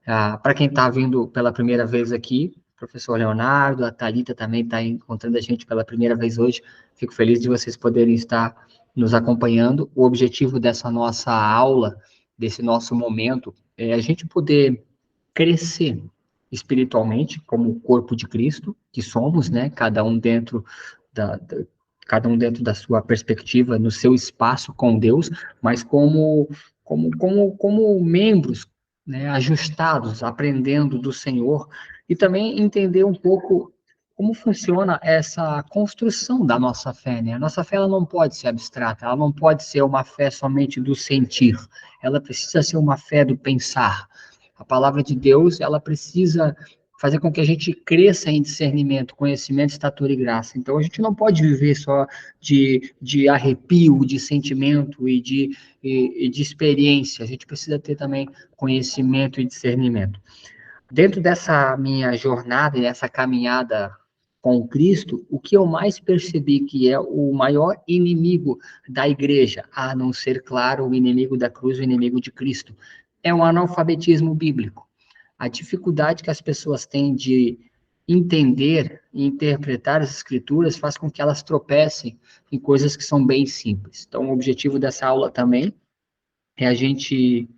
Para quem está vindo pela primeira vez aqui, professor Leonardo, a Thalita também está encontrando a gente pela primeira vez hoje. Fico feliz de vocês poderem estar nos acompanhando. O objetivo dessa nossa aula, desse nosso momento, é a gente poder crescer espiritualmente, como o corpo de Cristo, que somos, né? Da, da, cada um dentro da sua perspectiva, no seu espaço com Deus, mas como membros, né, ajustados, aprendendo do Senhor, e também entender um pouco como funciona essa construção da nossa fé, né? A nossa fé ela não pode ser abstrata, ela não pode ser uma fé somente do sentir, ela precisa ser uma fé do pensar. A palavra de Deus, ela precisa fazer com que a gente cresça em discernimento, conhecimento, estatura e graça. Então, a gente não pode viver só de arrepio, de sentimento e de experiência. A gente precisa ter também conhecimento e discernimento. Dentro dessa minha jornada e dessa caminhada com Cristo, o que eu mais percebi que é o maior inimigo da igreja, a não ser, claro, o inimigo da cruz, o inimigo de Cristo, é o analfabetismo bíblico. A dificuldade que as pessoas têm de entender e interpretar as escrituras faz com que elas tropecem em coisas que são bem simples. Então, o objetivo dessa aula também é a gente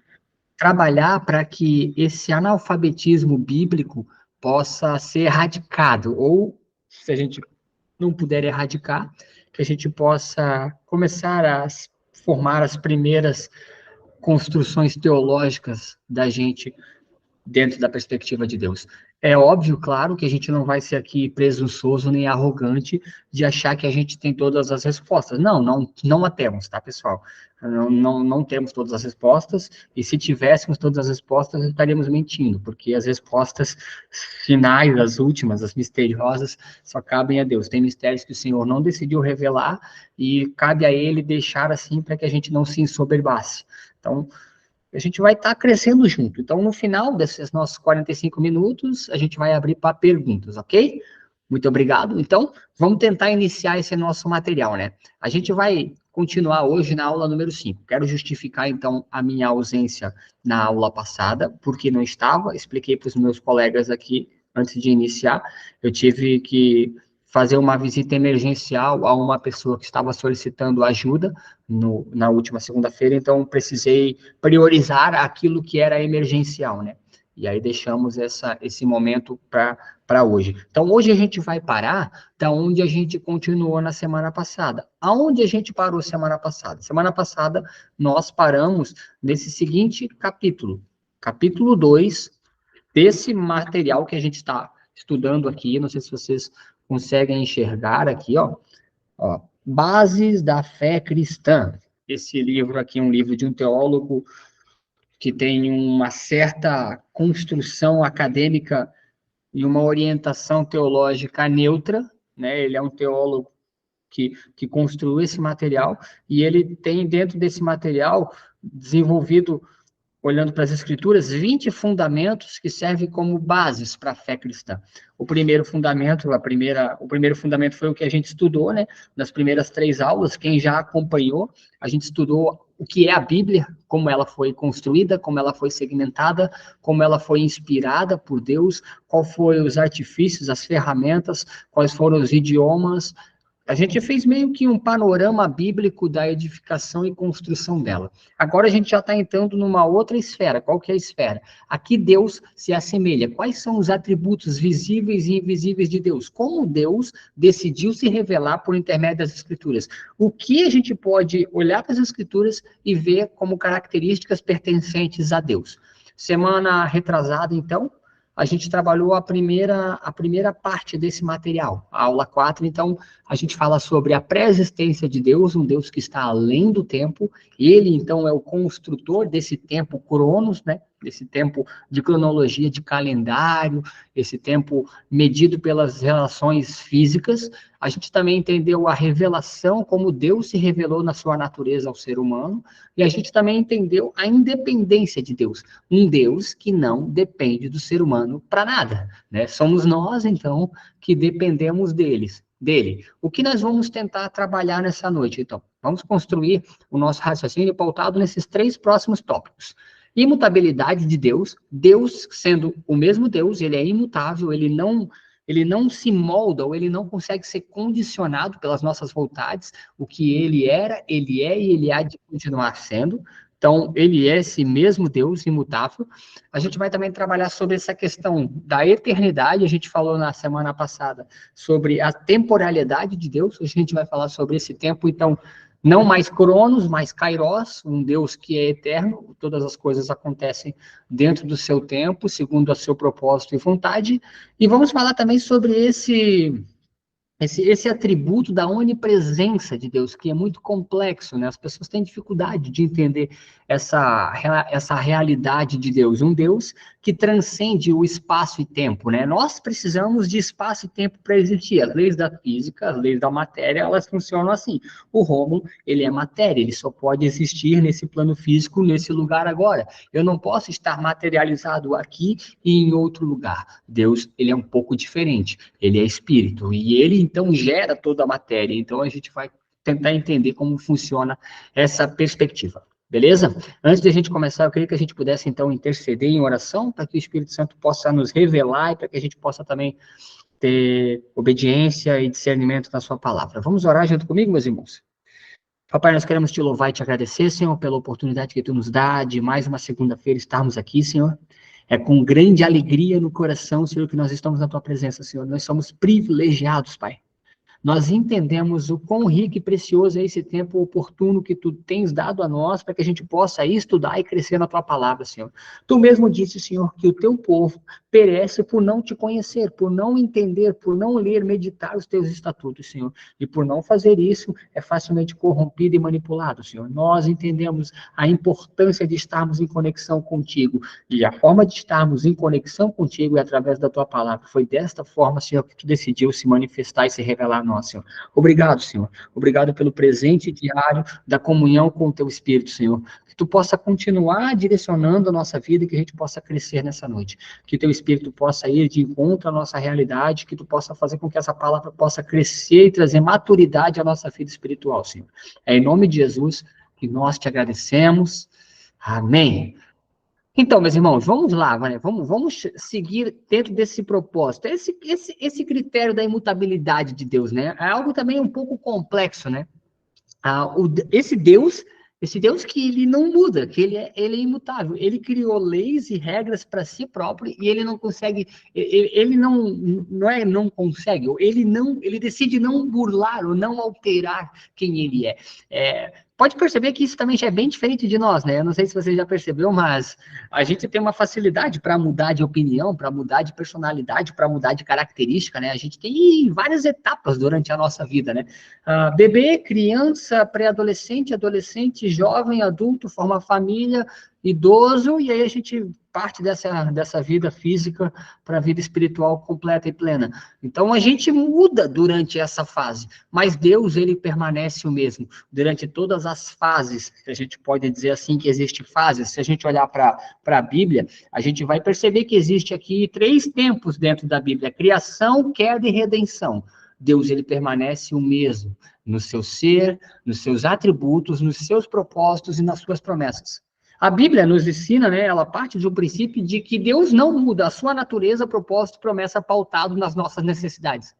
trabalhar para que esse analfabetismo bíblico possa ser erradicado, ou, se a gente não puder erradicar, que a gente possa começar a formar as primeiras construções teológicas da gente dentro da perspectiva de Deus. É óbvio, claro, que a gente não vai ser aqui presunçoso nem arrogante de achar que a gente tem todas as respostas. Não a temos, tá, pessoal? Não temos todas as respostas, e se tivéssemos todas as respostas, estaríamos mentindo, porque as respostas finais, as últimas, as misteriosas, só cabem a Deus. Tem mistérios que o Senhor não decidiu revelar, e cabe a Ele deixar assim para que a gente não se ensoberbasse. Então, a gente vai estar crescendo junto. Então, no final desses nossos 45 minutos, a gente vai abrir para perguntas, ok? Muito obrigado. Então, vamos tentar iniciar esse nosso material, né? A gente vai continuar hoje na aula número 5. Quero justificar, então, a minha ausência na aula passada, porque não estava. Expliquei para os meus colegas aqui, antes de iniciar, eu tive que fazer uma visita emergencial a uma pessoa que estava solicitando ajuda na última segunda-feira, então precisei priorizar aquilo que era emergencial, né? E aí deixamos esse momento para hoje. Então, hoje a gente vai parar da onde a gente continuou na semana passada. Aonde a gente parou semana passada? Semana passada, nós paramos nesse seguinte capítulo. Capítulo 2 desse material que a gente está estudando aqui. Não sei se vocês conseguem enxergar aqui, ó. Bases da Fé Cristã. Esse livro aqui é um livro de um teólogo que tem uma certa construção acadêmica e uma orientação teológica neutra, né? Ele é um teólogo que construiu esse material, e ele tem dentro desse material desenvolvido, olhando para as escrituras, 20 fundamentos que servem como bases para a fé cristã. O primeiro fundamento foi o que a gente estudou, né, nas primeiras 3 aulas. Quem já acompanhou, a gente estudou o que é a Bíblia, como ela foi construída, como ela foi segmentada, como ela foi inspirada por Deus, quais foram os artifícios, as ferramentas, quais foram os idiomas. A gente fez meio que um panorama bíblico da edificação e construção dela. Agora a gente já está entrando numa outra esfera. Qual que é a esfera? Aqui Deus se assemelha. Quais são os atributos visíveis e invisíveis de Deus? Como Deus decidiu se revelar por intermédio das Escrituras? O que a gente pode olhar para as Escrituras e ver como características pertencentes a Deus? Semana retrasada, então, a gente trabalhou a primeira parte desse material, a aula 4. Então, a gente fala sobre a pré-existência de Deus, um Deus que está além do tempo. Ele, então, é o construtor desse tempo cronos, né? Desse tempo de cronologia, de calendário, esse tempo medido pelas relações físicas. A gente também entendeu a revelação, como Deus se revelou na sua natureza ao ser humano, e a gente também entendeu a independência de Deus, um Deus que não depende do ser humano para nada, né? Somos nós, então, que dependemos dele. O que nós vamos tentar trabalhar nessa noite, então? Vamos construir o nosso raciocínio pautado nesses 3 próximos tópicos. Imutabilidade de Deus, Deus sendo o mesmo Deus, ele é imutável, ele não se molda, ou ele não consegue ser condicionado pelas nossas vontades. O que ele era, ele é e ele há de continuar sendo. Então, ele é esse mesmo Deus imutável. A gente vai também trabalhar sobre essa questão da eternidade. A gente falou na semana passada sobre a temporalidade de Deus. Hoje a gente vai falar sobre esse tempo, então, não mais Cronos, mas Kairos, um Deus que é eterno. Todas as coisas acontecem dentro do seu tempo, segundo o seu propósito e vontade. E vamos falar também sobre esse atributo da onipresença de Deus, que é muito complexo, né? As pessoas têm dificuldade de entender essa realidade de Deus, um Deus que transcende o espaço e tempo, né? Nós precisamos de espaço e tempo para existir. As leis da física, as leis da matéria, elas funcionam assim. O Rômulo, ele é matéria, ele só pode existir nesse plano físico, nesse lugar agora. Eu não posso estar materializado aqui e em outro lugar. Deus, ele é um pouco diferente. Ele é espírito, e ele, então, gera toda a matéria. Então, a gente vai tentar entender como funciona essa perspectiva. Beleza? Antes de a gente começar, eu queria que a gente pudesse, então, interceder em oração, para que o Espírito Santo possa nos revelar e para que a gente possa também ter obediência e discernimento na sua palavra. Vamos orar junto comigo, meus irmãos? Papai, nós queremos te louvar e te agradecer, Senhor, pela oportunidade que tu nos dá de mais uma segunda-feira estarmos aqui, Senhor. É com grande alegria no coração, Senhor, que nós estamos na tua presença, Senhor. Nós somos privilegiados, Pai. Nós entendemos o quão rico e precioso é esse tempo oportuno que tu tens dado a nós para que a gente possa estudar e crescer na tua palavra, Senhor. Tu mesmo disse, Senhor, que o teu povo perece por não te conhecer, por não entender, por não ler, meditar os teus estatutos, Senhor. E por não fazer isso, é facilmente corrompido e manipulado, Senhor. Nós entendemos a importância de estarmos em conexão contigo. E a forma de estarmos em conexão contigo é através da tua palavra. Foi desta forma, Senhor, que tu decidiu se manifestar e se revelar a nós, Senhor. Obrigado, Senhor. Obrigado pelo presente diário da comunhão com o teu Espírito, Senhor. Que tu possa continuar direcionando a nossa vida e que a gente possa crescer nessa noite. Que teu Espírito possa ir de encontro à nossa realidade, que tu possa fazer com que essa palavra possa crescer e trazer maturidade à nossa vida espiritual, Senhor. É em nome de Jesus que nós te agradecemos. Amém. Então, meus irmãos, vamos lá, né? Vamos seguir dentro desse propósito. Esse critério da imutabilidade de Deus, né? É algo também um pouco complexo, né? Esse Deus que ele não muda, que ele é imutável. Ele criou leis e regras para si próprio e ele não consegue, ele não consegue, ele decide não burlar ou não alterar quem ele é. Pode perceber que isso também já é bem diferente de nós, né? Eu não sei se você já percebeu, mas a gente tem uma facilidade para mudar de opinião, para mudar de personalidade, para mudar de característica, né? A gente tem várias etapas durante a nossa vida, né? Bebê, criança, pré-adolescente, adolescente, jovem, adulto, forma família, idoso, e aí a gente parte dessa vida física para a vida espiritual completa e plena. Então a gente muda durante essa fase, mas Deus, ele permanece o mesmo. Durante todas as fases, a gente pode dizer assim que existem fases, se a gente olhar para a Bíblia, a gente vai perceber que existe aqui 3 tempos dentro da Bíblia: criação, queda e redenção. Deus, ele permanece o mesmo no seu ser, nos seus atributos, nos seus propósitos e nas suas promessas. A Bíblia nos ensina, né, ela parte de um princípio de que Deus não muda a sua natureza, propósito, promessa pautado nas nossas necessidades.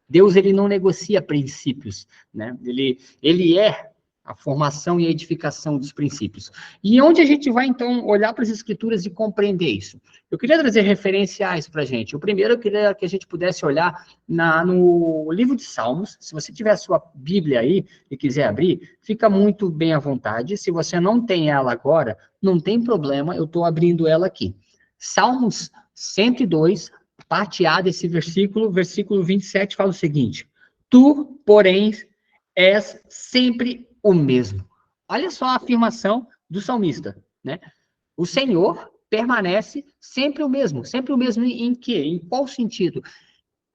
Deus, ele não negocia princípios, né? Ele é a formação e a edificação dos princípios. E onde a gente vai, então, olhar para as Escrituras e compreender isso? Eu queria trazer referenciais para a gente. O primeiro, eu queria que a gente pudesse olhar no livro de Salmos. Se você tiver a sua Bíblia aí e quiser abrir, fica muito bem à vontade. Se você não tem ela agora, não tem problema, eu estou abrindo ela aqui. Salmos 102, parte A desse versículo 27, fala o seguinte: tu, porém, és sempre o mesmo. Olha só a afirmação do salmista, né? O Senhor permanece sempre o mesmo em quê? Em qual sentido?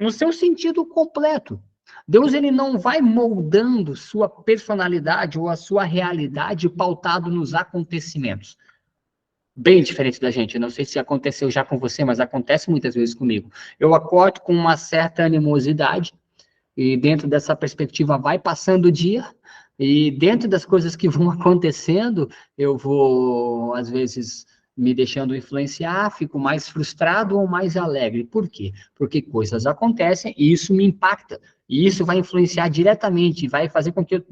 No seu sentido completo. Deus, ele não vai moldando sua personalidade ou a sua realidade pautado nos acontecimentos. Bem diferente da gente. Eu não sei se aconteceu já com você, mas acontece muitas vezes comigo. Eu acordo com uma certa animosidade, e dentro dessa perspectiva vai passando o dia, e dentro das coisas que vão acontecendo, eu vou, às vezes, me deixando influenciar, fico mais frustrado ou mais alegre. Por quê? Porque coisas acontecem e isso me impacta. E isso vai influenciar diretamente, vai fazer com que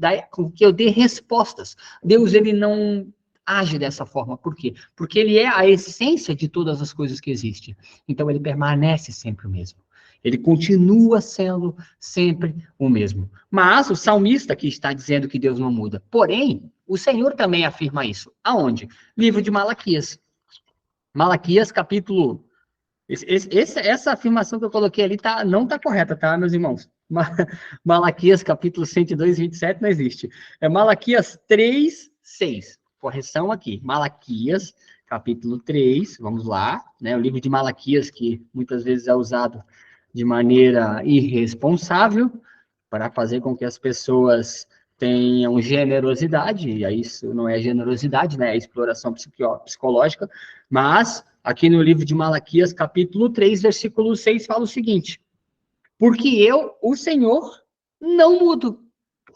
eu dê respostas. Deus, ele não age dessa forma. Por quê? Porque ele é a essência de todas as coisas que existem. Então, ele permanece sempre o mesmo. Ele continua sendo sempre o mesmo. Mas o salmista que está dizendo que Deus não muda. Porém, o Senhor também afirma isso. Aonde? Livro de Malaquias. Malaquias, capítulo. Essa afirmação que eu coloquei ali não está correta, tá, meus irmãos? Malaquias, capítulo 102, 27, não existe. É Malaquias 3, 6. Correção aqui. Malaquias, capítulo 3, vamos lá, né? O livro de Malaquias, que muitas vezes é usado de maneira irresponsável para fazer com que as pessoas tenham generosidade, e aí isso não é generosidade, né? É exploração psicológica, mas aqui no livro de Malaquias, capítulo 3, versículo 6, fala o seguinte: porque eu, o Senhor, não mudo.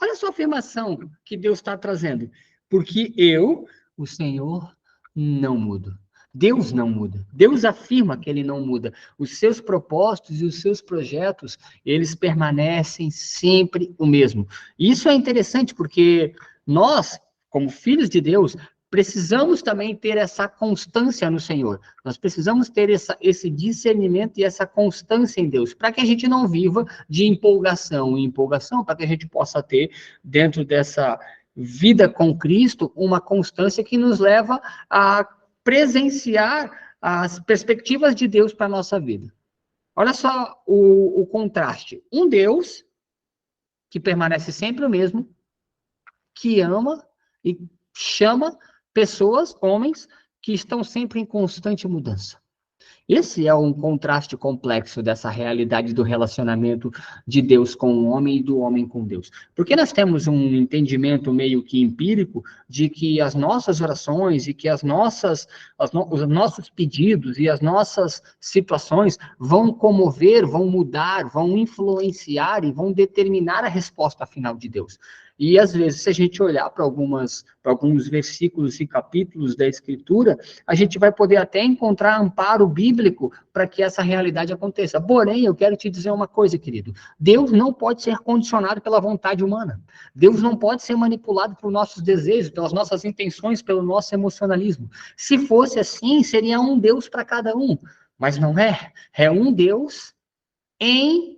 Olha só a afirmação que Deus está trazendo. Porque eu, o Senhor, não mudo. Deus não muda. Deus afirma que ele não muda. Os seus propósitos e os seus projetos, eles permanecem sempre o mesmo. E isso é interessante porque nós, como filhos de Deus, precisamos também ter essa constância no Senhor. Nós precisamos ter esse discernimento e essa constância em Deus, para que a gente não viva de empolgação em empolgação, para que a gente possa ter, dentro dessa vida com Cristo, uma constância que nos leva a presenciar as perspectivas de Deus para a nossa vida. Olha só o contraste. Um Deus que permanece sempre o mesmo, que ama e chama pessoas, homens, que estão sempre em constante mudança. Esse é um contraste complexo dessa realidade do relacionamento de Deus com o homem e do homem com Deus. Porque nós temos um entendimento meio que empírico de que as nossas orações e que os nossos pedidos e as nossas situações vão comover, vão mudar, vão influenciar e vão determinar a resposta final de Deus. E, às vezes, se a gente olhar para alguns versículos e capítulos da Escritura, a gente vai poder até encontrar amparo bíblico para que essa realidade aconteça. Porém, eu quero te dizer uma coisa, querido. Deus não pode ser condicionado pela vontade humana. Deus não pode ser manipulado por nossos desejos, pelas nossas intenções, pelo nosso emocionalismo. Se fosse assim, seria um Deus para cada um. Mas não é. É um Deus em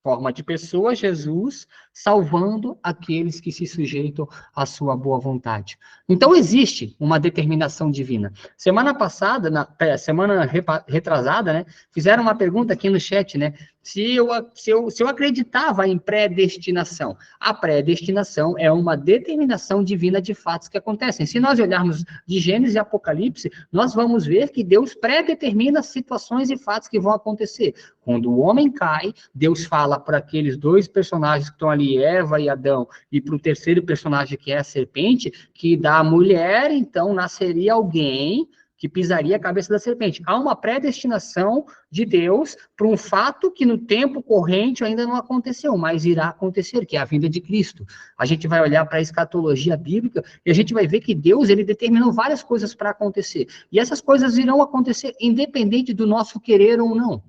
forma de pessoa, Jesus, salvando aqueles que se sujeitam à sua boa vontade. Então, existe uma determinação divina. Semana passada, semana retrasada, né, fizeram uma pergunta aqui no chat, né, se eu acreditava em predestinação. A predestinação é uma determinação divina de fatos que acontecem. Se nós olharmos de Gênesis e Apocalipse, nós vamos ver que Deus predetermina situações e fatos que vão acontecer. Quando o homem cai, Deus fala para aqueles dois personagens que estão ali, Eva e Adão, e para o terceiro personagem, que é a serpente, que da mulher, então, nasceria alguém que pisaria a cabeça da serpente. Há uma predestinação de Deus para um fato que no tempo corrente ainda não aconteceu, mas irá acontecer, que é a vinda de Cristo. A gente vai olhar para a escatologia bíblica e a gente vai ver que Deus, ele determinou várias coisas para acontecer. E essas coisas irão acontecer independente do nosso querer ou não.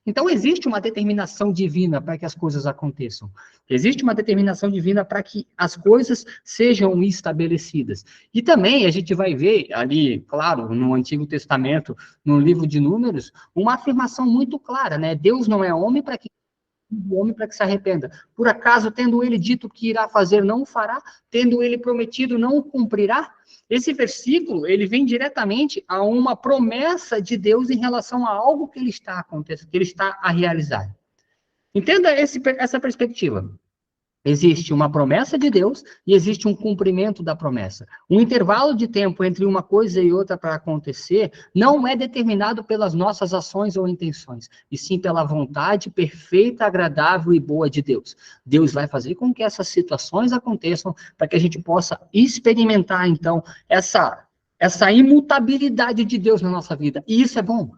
Então, existe uma determinação divina para que as coisas aconteçam. Existe uma determinação divina para que as coisas sejam estabelecidas. E também a gente vai ver ali, claro, no Antigo Testamento, no livro de Números, uma afirmação muito clara, né? Deus não é homem para que o homem para que se arrependa. Por acaso, tendo ele dito que irá fazer, não o fará? Tendo ele prometido, não o cumprirá? Esse versículo, ele vem diretamente a uma promessa de Deus em relação a algo que ele está acontecendo, que ele está a realizar. Entenda essa perspectiva. Existe uma promessa de Deus e existe um cumprimento da promessa. O intervalo de tempo entre uma coisa e outra para acontecer não é determinado pelas nossas ações ou intenções, e sim pela vontade perfeita, agradável e boa de Deus. Deus vai fazer com que essas situações aconteçam para que a gente possa experimentar, então, essa imutabilidade de Deus na nossa vida. E isso é bom.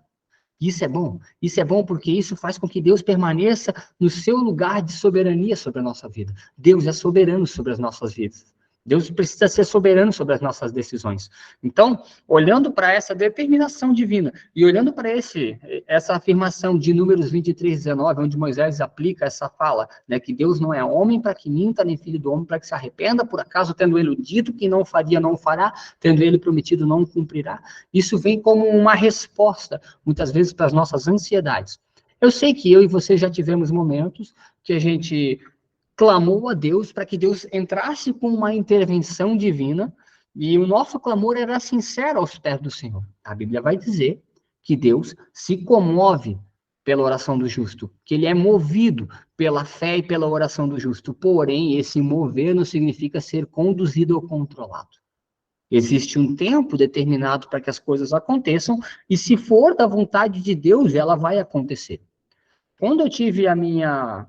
Isso é bom. Isso é bom porque isso faz com que Deus permaneça no seu lugar de soberania sobre a nossa vida. Deus é soberano sobre as nossas vidas. Deus precisa ser soberano sobre as nossas decisões. Então, olhando para essa determinação divina e olhando para essa afirmação de Números 23, 19, onde Moisés aplica essa fala, né, que Deus não é homem para que minta, nem filho do homem para que se arrependa, por acaso, tendo ele dito que não faria, não fará, tendo ele prometido, não cumprirá. Isso vem como uma resposta, muitas vezes, para as nossas ansiedades. Eu sei que eu e você já tivemos momentos que a gente clamou a Deus para que Deus entrasse com uma intervenção divina, e o nosso clamor era sincero aos pés do Senhor. A Bíblia vai dizer que Deus se comove pela oração do justo, que ele é movido pela fé e pela oração do justo. Porém, esse mover não significa ser conduzido ou controlado. Existe um tempo determinado para que as coisas aconteçam, e se for da vontade de Deus, ela vai acontecer. Quando eu tive a minha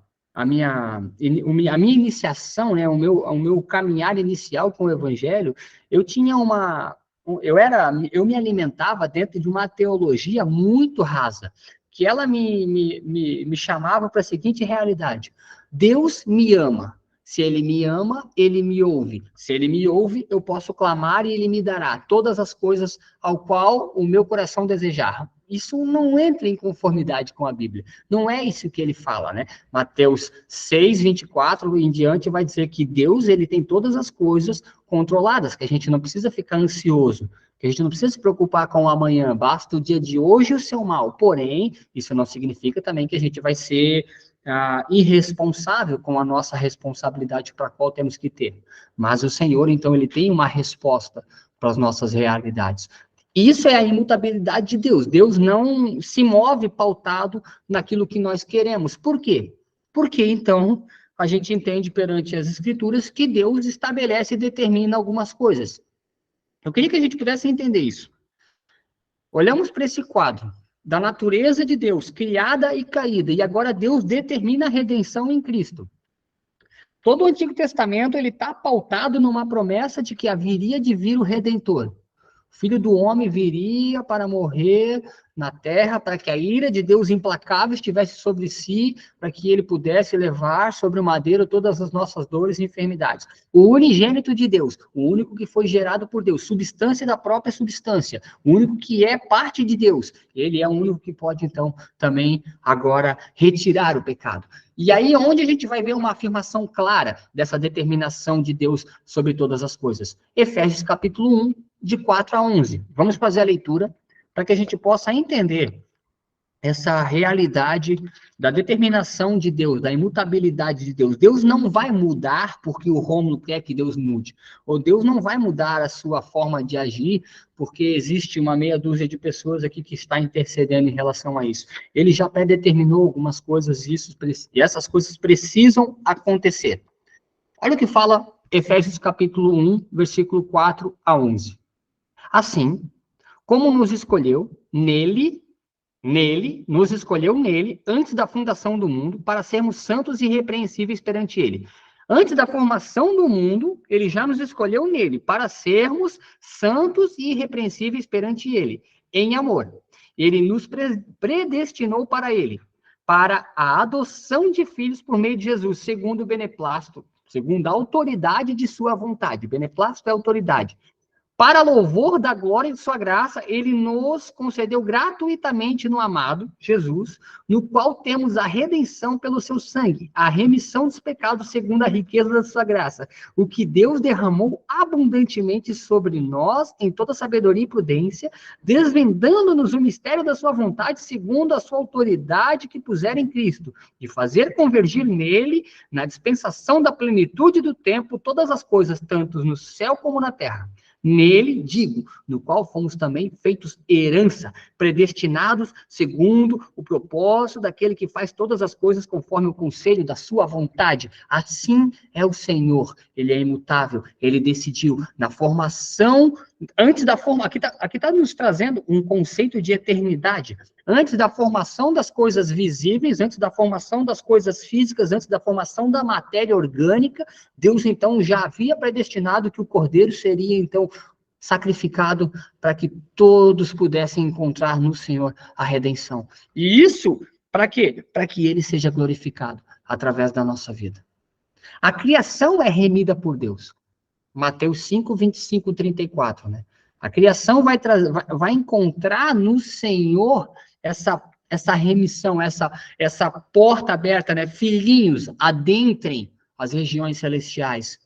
iniciação, né, o meu caminhar inicial com o Evangelho, eu tinha eu me alimentava dentro de uma teologia muito rasa, que ela me chamava para a seguinte realidade: Deus me ama. Se ele me ama, ele me ouve. Se ele me ouve, eu posso clamar e ele me dará todas as coisas ao qual o meu coração desejar. Isso não entra em conformidade com a Bíblia. Não é isso que ele fala, né? Mateus 6, 24 em diante vai dizer que Deus, ele tem todas as coisas controladas, que a gente não precisa ficar ansioso, que a gente não precisa se preocupar com o amanhã, basta o dia de hoje e o seu mal. Porém, isso não significa também que a gente vai ser irresponsável com a nossa responsabilidade para a qual temos que ter. Mas o Senhor, então, ele tem uma resposta para as nossas realidades. Isso é a imutabilidade de Deus. Deus não se move pautado naquilo que nós queremos. Por quê? Porque, então, a gente entende perante as Escrituras que Deus estabelece e determina algumas coisas. Eu queria que a gente pudesse entender isso. Olhamos para esse quadro da natureza de Deus, criada e caída, e agora Deus determina a redenção em Cristo. Todo o Antigo Testamento ele está pautado numa promessa de que haveria de vir o Redentor. O Filho do Homem viria para morrer na terra, para que a ira de Deus implacável estivesse sobre si, para que ele pudesse levar sobre o madeiro todas as nossas dores e enfermidades. O unigênito de Deus, o único que foi gerado por Deus, substância da própria substância, o único que é parte de Deus, ele é o único que pode, então, também agora retirar o pecado. E aí é onde a gente vai ver uma afirmação clara dessa determinação de Deus sobre todas as coisas. Efésios capítulo 1, de 4 a 11. Vamos fazer a leitura para que a gente possa entender essa realidade da determinação de Deus, da imutabilidade de Deus. Deus não vai mudar porque o Rômulo quer que Deus mude. Ou Deus não vai mudar a sua forma de agir porque existe uma meia dúzia de pessoas aqui que está intercedendo em relação a isso. Ele já predeterminou algumas coisas e essas coisas precisam acontecer. Olha o que fala Efésios capítulo 1, versículo 4 a 11. Assim, como nos escolheu nos escolheu nele, antes da fundação do mundo, para sermos santos e irrepreensíveis perante ele. Antes da formação do mundo, ele já nos escolheu nele, para sermos santos e irrepreensíveis perante ele, em amor. Ele nos predestinou para ele, para a adoção de filhos por meio de Jesus, segundo o beneplácito, segundo a autoridade de sua vontade. Beneplácito é autoridade. Para louvor da glória de sua graça, ele nos concedeu gratuitamente no amado Jesus, no qual temos a redenção pelo seu sangue, a remissão dos pecados segundo a riqueza da sua graça, o que Deus derramou abundantemente sobre nós em toda sabedoria e prudência, desvendando-nos o mistério da sua vontade segundo a sua autoridade que pusera em Cristo, de fazer convergir nele, na dispensação da plenitude do tempo, todas as coisas, tanto no céu como na terra. Nele, digo, no qual fomos também feitos herança, predestinados segundo o propósito daquele que faz todas as coisas conforme o conselho da sua vontade. Assim é o Senhor, ele é imutável, ele decidiu na formação, antes da forma, aqui está nos trazendo um conceito de eternidade. Antes da formação das coisas visíveis, antes da formação das coisas físicas, antes da formação da matéria orgânica, Deus, então, já havia predestinado que o Cordeiro seria, então, sacrificado para que todos pudessem encontrar no Senhor a redenção. E isso, para quê? Para que ele seja glorificado através da nossa vida. A criação é remida por Deus. Mateus 5, 25, 34, né? A criação vai encontrar no Senhor essa remissão, essa porta aberta, né? Filhinhos, adentrem as regiões celestiais.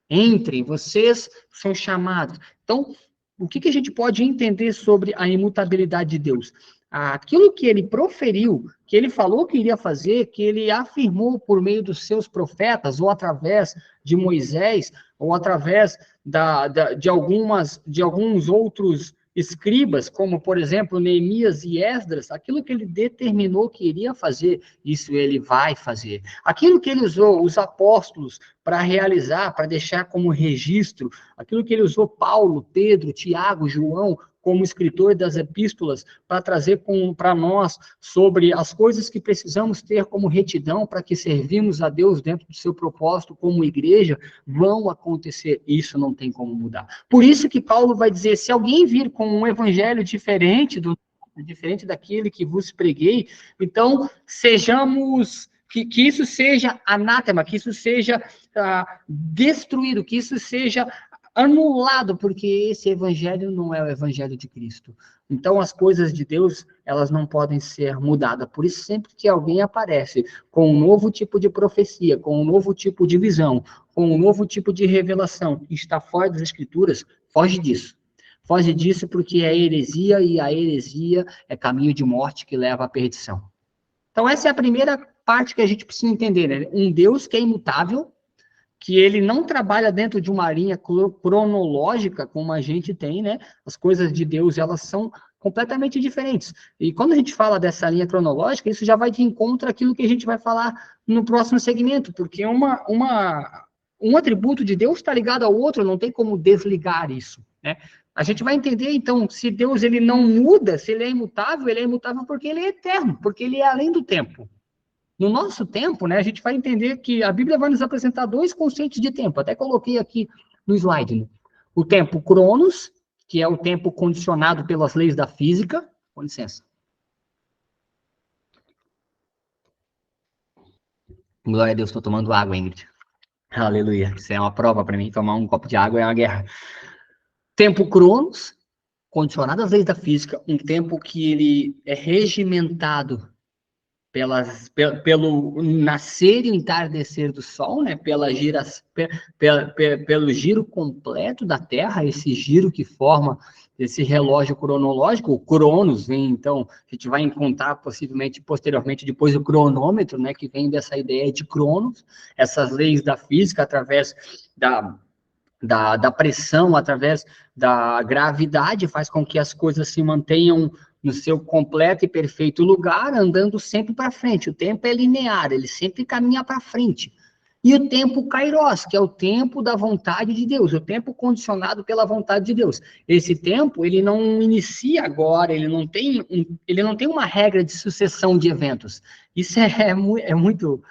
Entrem, vocês são chamados. Então, o que a gente pode entender sobre a imutabilidade de Deus? Aquilo que ele proferiu, que ele falou que iria fazer, que ele afirmou por meio dos seus profetas, ou através de Moisés, ou através de alguns outros escribas, como, por exemplo, Neemias e Esdras, aquilo que ele determinou que iria fazer, isso ele vai fazer. Aquilo que ele usou os apóstolos para realizar, para deixar como registro, aquilo que ele usou Paulo, Pedro, Tiago, João, como escritor das epístolas, para trazer para nós sobre as coisas que precisamos ter como retidão para que servimos a Deus dentro do seu propósito como igreja, vão acontecer. Isso não tem como mudar. Por isso que Paulo vai dizer, se alguém vir com um evangelho diferente daquele que vos preguei, então sejamos... Que isso seja anátema, que isso seja destruído, que isso seja anulado, porque esse evangelho não é o evangelho de Cristo. Então, as coisas de Deus, elas não podem ser mudadas. Por isso, sempre que alguém aparece com um novo tipo de profecia, com um novo tipo de visão, com um novo tipo de revelação, que está fora das Escrituras, foge disso. Foge disso porque é heresia, e a heresia é caminho de morte que leva à perdição. Então, essa é a primeira parte que a gente precisa entender, né? Um Deus que é imutável, que ele não trabalha dentro de uma linha cronológica como a gente tem, né? As coisas de Deus, elas são completamente diferentes. E quando a gente fala dessa linha cronológica, isso já vai de encontro àquilo que a gente vai falar no próximo segmento, porque um atributo de Deus está ligado ao outro, não tem como desligar isso, né? A gente vai entender, então, se Deus ele não muda, se ele é imutável porque ele é eterno, porque ele é além do tempo. No nosso tempo, né, a gente vai entender que a Bíblia vai nos apresentar dois conceitos de tempo. Até coloquei aqui no slide, né? O tempo cronos, que é o tempo condicionado pelas leis da física. Com licença. Glória a Deus, estou tomando água, Ingrid. Aleluia. Isso é uma prova para mim. Tomar um copo de água é uma guerra. Tempo cronos, condicionado às leis da física. Um tempo que ele é regimentado pelo nascer e entardecer do Sol, né? Pelo giro completo da Terra, esse giro que forma esse relógio cronológico, o Cronos vem, então, a gente vai encontrar possivelmente, posteriormente, depois o cronômetro, né? Que vem dessa ideia de Cronos, essas leis da física, através da pressão, através da gravidade, faz com que as coisas se mantenham no seu completo e perfeito lugar, andando sempre para frente. O tempo é linear, ele sempre caminha para frente. E o tempo kairos, que é o tempo da vontade de Deus, o tempo condicionado pela vontade de Deus. Esse tempo, ele não inicia agora, ele não tem uma regra de sucessão de eventos. Isso é muito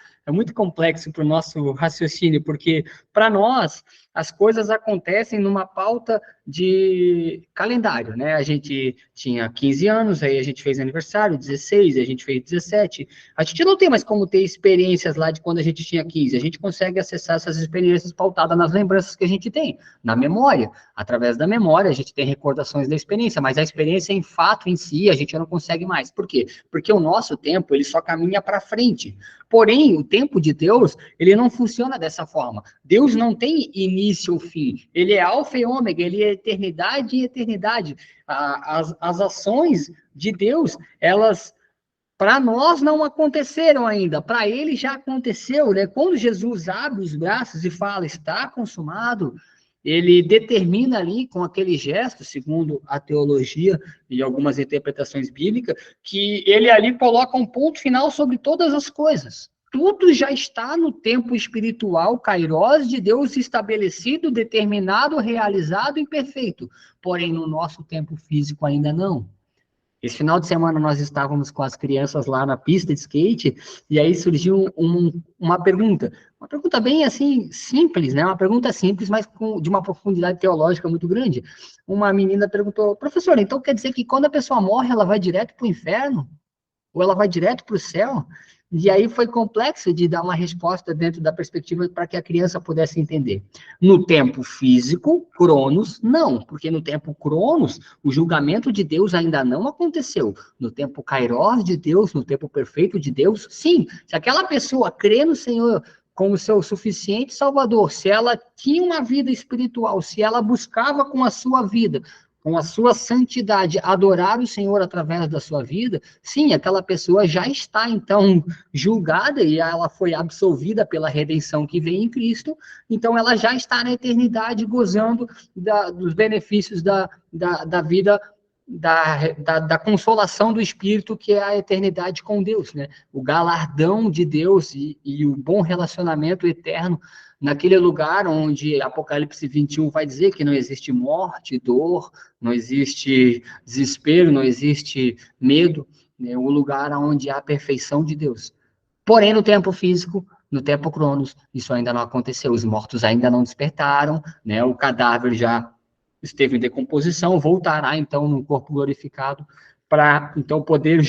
complexo para o nosso raciocínio, porque para nós as coisas acontecem numa pauta de calendário, né? A gente tinha 15 anos, aí a gente fez aniversário, 16, a gente fez 17. A gente não tem mais como ter experiências lá de quando a gente tinha 15. A gente consegue acessar essas experiências pautadas nas lembranças que a gente tem, na memória. Através da memória, a gente tem recordações da experiência, mas a experiência em fato, em si, a gente não consegue mais. Por quê? Porque o nosso tempo, ele só caminha para frente. Porém, o tempo de Deus, ele não funciona dessa forma. Deus não tem início ou fim. Ele é alfa e ômega, ele é eternidade e eternidade. As ações de Deus, elas, para nós, não aconteceram ainda. Para ele já aconteceu, né? Quando Jesus abre os braços e fala, está consumado, ele determina ali, com aquele gesto, segundo a teologia e algumas interpretações bíblicas, que ele ali coloca um ponto final sobre todas as coisas. Tudo já está no tempo espiritual, kairos de Deus estabelecido, determinado, realizado e perfeito. Porém, no nosso tempo físico ainda não. Esse final de semana nós estávamos com as crianças lá na pista de skate, e aí surgiu uma pergunta bem assim, simples, né? Uma pergunta simples, mas de uma profundidade teológica muito grande. Uma menina perguntou, professor, então quer dizer que quando a pessoa morre, ela vai direto para o inferno? ou ela vai direto para o céu? E aí foi complexo de dar uma resposta dentro da perspectiva para que a criança pudesse entender. No tempo físico, Cronos, não, porque no tempo Cronos, o julgamento de Deus ainda não aconteceu. No tempo Kairos de Deus, no tempo perfeito de Deus, sim. Se aquela pessoa crê no Senhor como seu suficiente Salvador, se ela tinha uma vida espiritual, se ela buscava com a sua vida, com a sua santidade, adorar o Senhor através da sua vida, sim, aquela pessoa já está, então, julgada e ela foi absolvida pela redenção que vem em Cristo, então ela já está na eternidade gozando dos benefícios da vida, da consolação do Espírito, que é a eternidade com Deus, né? O galardão de Deus e o bom relacionamento eterno naquele lugar onde Apocalipse 21 vai dizer que não existe morte, dor, não existe desespero, não existe medo, né? O lugar onde há a perfeição de Deus. Porém, no tempo físico, no tempo Cronos, isso ainda não aconteceu, os mortos ainda não despertaram, né? O cadáver já esteve em decomposição, voltará então no corpo glorificado para então poder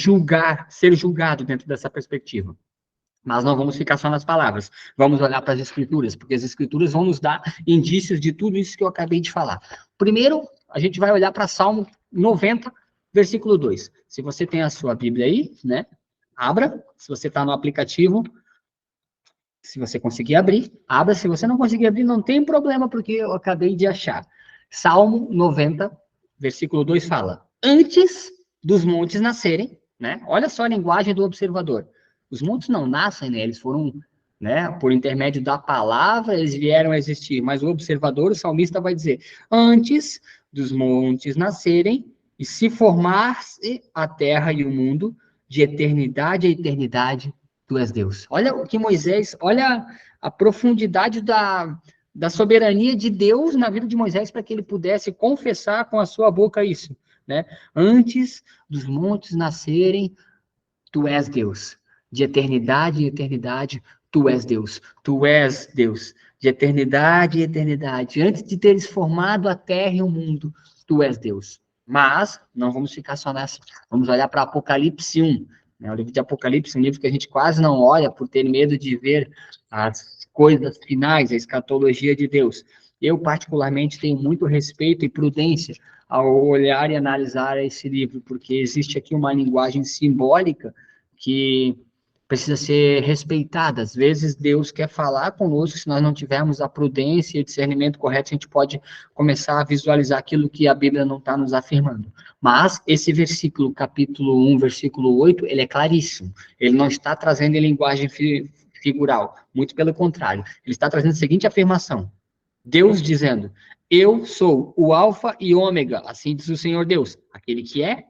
ser julgado dentro dessa perspectiva. Mas não vamos ficar só nas palavras, vamos olhar para as Escrituras, porque as Escrituras vão nos dar indícios de tudo isso que eu acabei de falar. Primeiro, a gente vai olhar para Salmo 90, versículo 2. Se você tem a sua Bíblia aí, né, abra. Se você está no aplicativo, se você conseguir abrir, abra. Se você não conseguir abrir, não tem problema, porque eu acabei de achar. Salmo 90, versículo 2 fala: antes dos montes nascerem, né? Olha só a linguagem do observador. Os montes não nascem, né? Eles foram, né, por intermédio da palavra, eles vieram a existir. Mas o observador, o salmista, vai dizer: antes dos montes nascerem e se formar-se a terra e o mundo, de eternidade a eternidade, tu és Deus. Olha o que Moisés, olha a profundidade da soberania de Deus na vida de Moisés para que ele pudesse confessar com a sua boca isso, né? Antes dos montes nascerem, tu és Deus. De eternidade em eternidade, tu és Deus. Tu és Deus. De eternidade em eternidade. Antes de teres formado a terra e o mundo, tu és Deus. Mas, não vamos ficar só nessa. Vamos olhar para Apocalipse 1. Né? O livro de Apocalipse é um livro que a gente quase não olha por ter medo de ver as coisas finais, a escatologia de Deus. Eu, particularmente, tenho muito respeito e prudência ao olhar e analisar esse livro, porque existe aqui uma linguagem simbólica que precisa ser respeitada. Às vezes Deus quer falar conosco, se nós não tivermos a prudência e o discernimento correto, a gente pode começar a visualizar aquilo que a Bíblia não está nos afirmando. Mas esse versículo, capítulo 1, versículo 8, ele é claríssimo. Ele não está trazendo em linguagem figural, muito pelo contrário. Ele está trazendo a seguinte afirmação: Deus dizendo: eu sou o alfa e ômega, assim diz o Senhor Deus, aquele que é,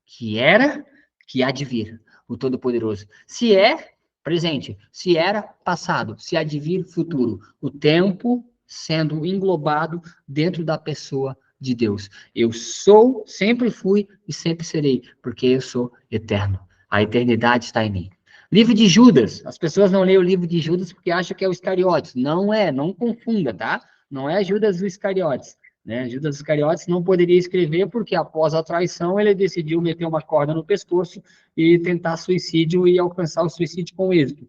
que era, que há de vir, o Todo-Poderoso. Se é, presente. Se era, passado. Se há de vir, futuro. O tempo sendo englobado dentro da pessoa de Deus. Eu sou, sempre fui e sempre serei, porque eu sou eterno. A eternidade está em mim. Livro de Judas. As pessoas não leem o livro de Judas porque acham que é o Iscariotes. Não é, não confunda, tá? Não é Judas o Iscariotes. Né? Judas Iscariotes não poderia escrever porque, após a traição, ele decidiu meter uma corda no pescoço e tentar suicídio e alcançar o suicídio com êxito.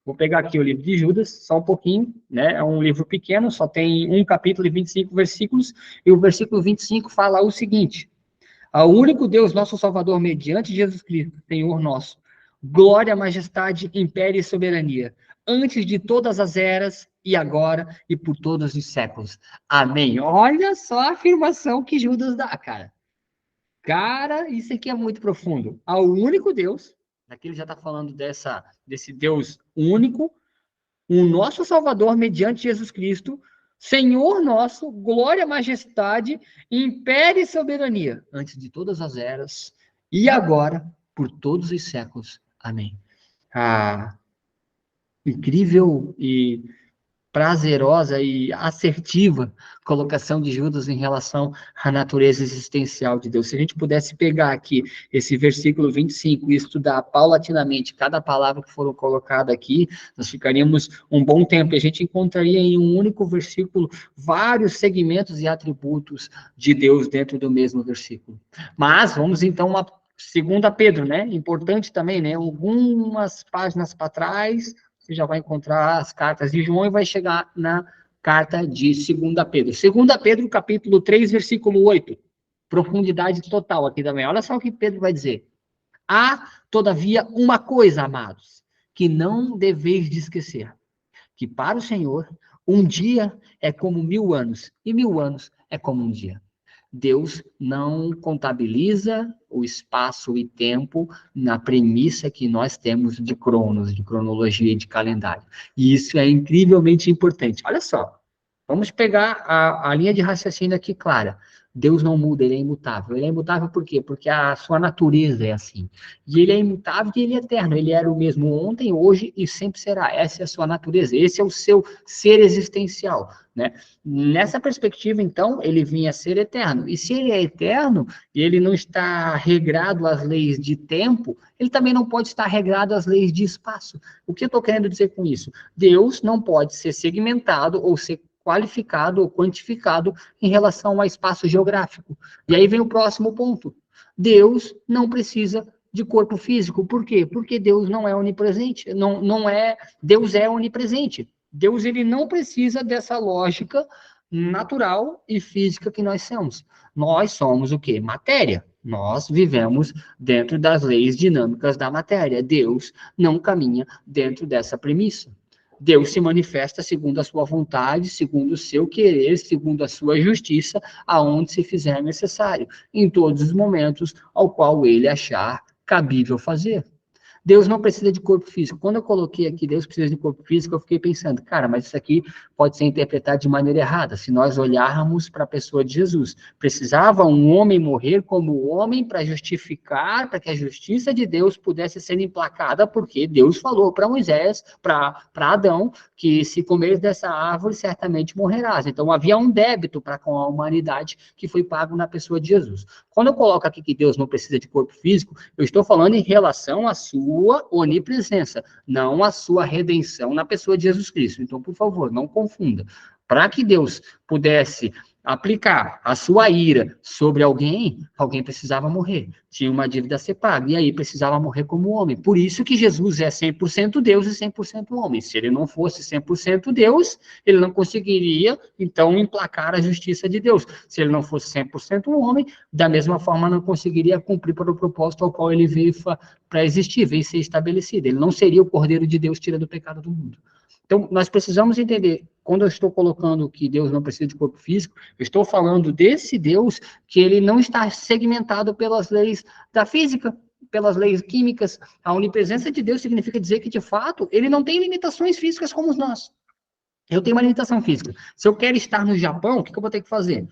Vou pegar aqui o livro de Judas, só um pouquinho, né? É um livro pequeno, só tem um capítulo e 25 versículos, e o versículo 25 fala o seguinte: ao único Deus, nosso Salvador, mediante Jesus Cristo, Senhor nosso, glória, majestade, império e soberania, antes de todas as eras, e agora, e por todos os séculos. Amém. Olha só a afirmação que Judas dá, cara. Cara, isso aqui é muito profundo. Ao único Deus, aqui ele já está falando desse Deus único, o nosso Salvador, mediante Jesus Cristo, Senhor nosso, glória, majestade, império e soberania, antes de todas as eras, e agora, por todos os séculos. Amém. Ah, incrível e prazerosa e assertiva colocação de Judas em relação à natureza existencial de Deus. Se a gente pudesse pegar aqui esse versículo 25 e estudar paulatinamente cada palavra que foram colocada aqui, nós ficaríamos um bom tempo e a gente encontraria em um único versículo vários segmentos e atributos de Deus dentro do mesmo versículo. Mas vamos então Segunda Pedro, né? Importante também, né? Algumas páginas para trás, você já vai encontrar as cartas de João e vai chegar na carta de Segunda Pedro. Segunda Pedro, capítulo 3, versículo 8. Profundidade total aqui também. Olha só o que Pedro vai dizer. Há, todavia, uma coisa, amados, que não deveis de esquecer, que para o Senhor, um dia é como 1000 anos, e 1000 anos é como um dia. Deus não contabiliza o espaço e tempo na premissa que nós temos de cronos, de cronologia e de calendário. E isso é incrivelmente importante. Olha só, vamos pegar a linha de raciocínio aqui clara. Deus não muda, ele é imutável. Ele é imutável por quê? Porque a sua natureza é assim. E ele é imutável e ele é eterno. Ele era o mesmo ontem, hoje e sempre será. Essa é a sua natureza. Esse é o seu ser existencial, né? Nessa perspectiva, então, ele vinha a ser eterno. E se ele é eterno e ele não está regrado às leis de tempo, ele também não pode estar regrado às leis de espaço. O que eu estou querendo dizer com isso? Deus não pode ser segmentado ou ser qualificado ou quantificado em relação ao espaço geográfico. E aí vem o próximo ponto. Deus não precisa de corpo físico. Por quê? Porque Deus não é onipresente. Não é, Deus é onipresente. Deus ele não precisa dessa lógica natural e física que nós somos. Nós somos o quê? Matéria. Nós vivemos dentro das leis dinâmicas da matéria. Deus não caminha dentro dessa premissa. Deus se manifesta segundo a sua vontade, segundo o seu querer, segundo a sua justiça, aonde se fizer necessário, em todos os momentos ao qual ele achar cabível fazer. Deus não precisa de corpo físico. Quando eu coloquei aqui Deus precisa de corpo físico, eu fiquei pensando, cara, mas isso aqui pode ser interpretado de maneira errada. Se nós olharmos para a pessoa de Jesus, precisava um homem morrer como homem para justificar, para que a justiça de Deus pudesse ser emplacada, porque Deus falou para Moisés, para Adão, que se comeres dessa árvore, certamente morrerás. Então havia um débito para com a humanidade que foi pago na pessoa de Jesus. Quando eu coloco aqui que Deus não precisa de corpo físico, eu estou falando em relação à sua onipresença, não à sua redenção na pessoa de Jesus Cristo. Então, por favor, não confunda. Para que Deus pudesse aplicar a sua ira sobre alguém, alguém precisava morrer. Tinha uma dívida a ser paga, e aí precisava morrer como homem. Por isso que Jesus é 100% Deus e 100% homem. Se ele não fosse 100% Deus, ele não conseguiria, então, emplacar a justiça de Deus. Se ele não fosse 100% homem, da mesma forma não conseguiria cumprir para o propósito ao qual ele veio para existir, veio ser estabelecido. Ele não seria o Cordeiro de Deus tirando o pecado do mundo. Então, nós precisamos entender, quando eu estou colocando que Deus não precisa de corpo físico, eu estou falando desse Deus que ele não está segmentado pelas leis da física, pelas leis químicas. A onipresença de Deus significa dizer que, de fato, ele não tem limitações físicas como nós. Eu tenho uma limitação física. Se eu quero estar no Japão, o que eu vou ter que fazer?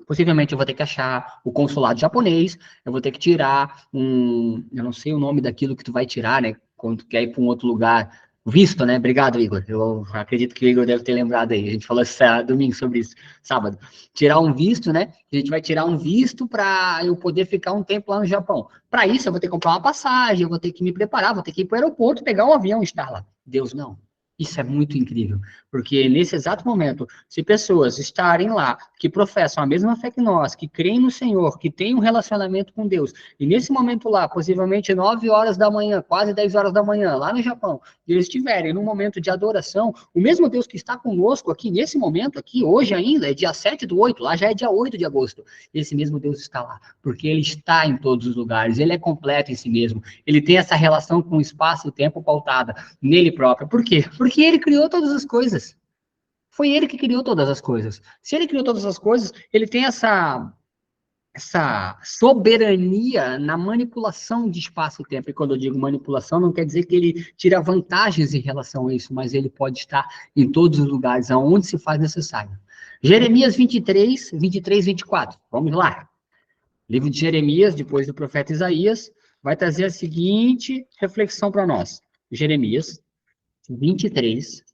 Possivelmente eu vou ter que achar o consulado japonês, eu vou ter que tirar eu não sei o nome daquilo que tu vai tirar, né, quando tu quer ir para um outro lugar, visto, né, obrigado, Igor, eu acredito que o Igor deve ter lembrado aí, a gente falou domingo sobre isso, sábado, tirar um visto, né, a gente vai tirar um visto para eu poder ficar um tempo lá no Japão, para isso eu vou ter que comprar uma passagem, eu vou ter que me preparar, vou ter que ir para o aeroporto, pegar um avião e estar lá, Deus não. Isso é muito incrível, porque nesse exato momento, se pessoas estarem lá, que professam a mesma fé que nós, que creem no Senhor, que têm um relacionamento com Deus, e nesse momento lá, possivelmente 9 horas da manhã, quase 10 horas da manhã, lá no Japão, e eles estiverem num momento de adoração, o mesmo Deus que está conosco aqui, nesse momento aqui, hoje ainda, é dia 7/8, lá já é dia 8 de agosto, esse mesmo Deus está lá, porque ele está em todos os lugares, ele é completo em si mesmo, ele tem essa relação com o espaço e tempo pautada nele próprio. Por quê? Porque ele criou todas as coisas. Foi ele que criou todas as coisas. Se ele criou todas as coisas, ele tem essa soberania na manipulação de espaço e tempo. E quando eu digo manipulação, não quer dizer que ele tira vantagens em relação a isso, mas ele pode estar em todos os lugares, aonde se faz necessário. Jeremias 23, 24. Vamos lá. Livro de Jeremias, depois do profeta Isaías, vai trazer a seguinte reflexão para nós. Jeremias 23,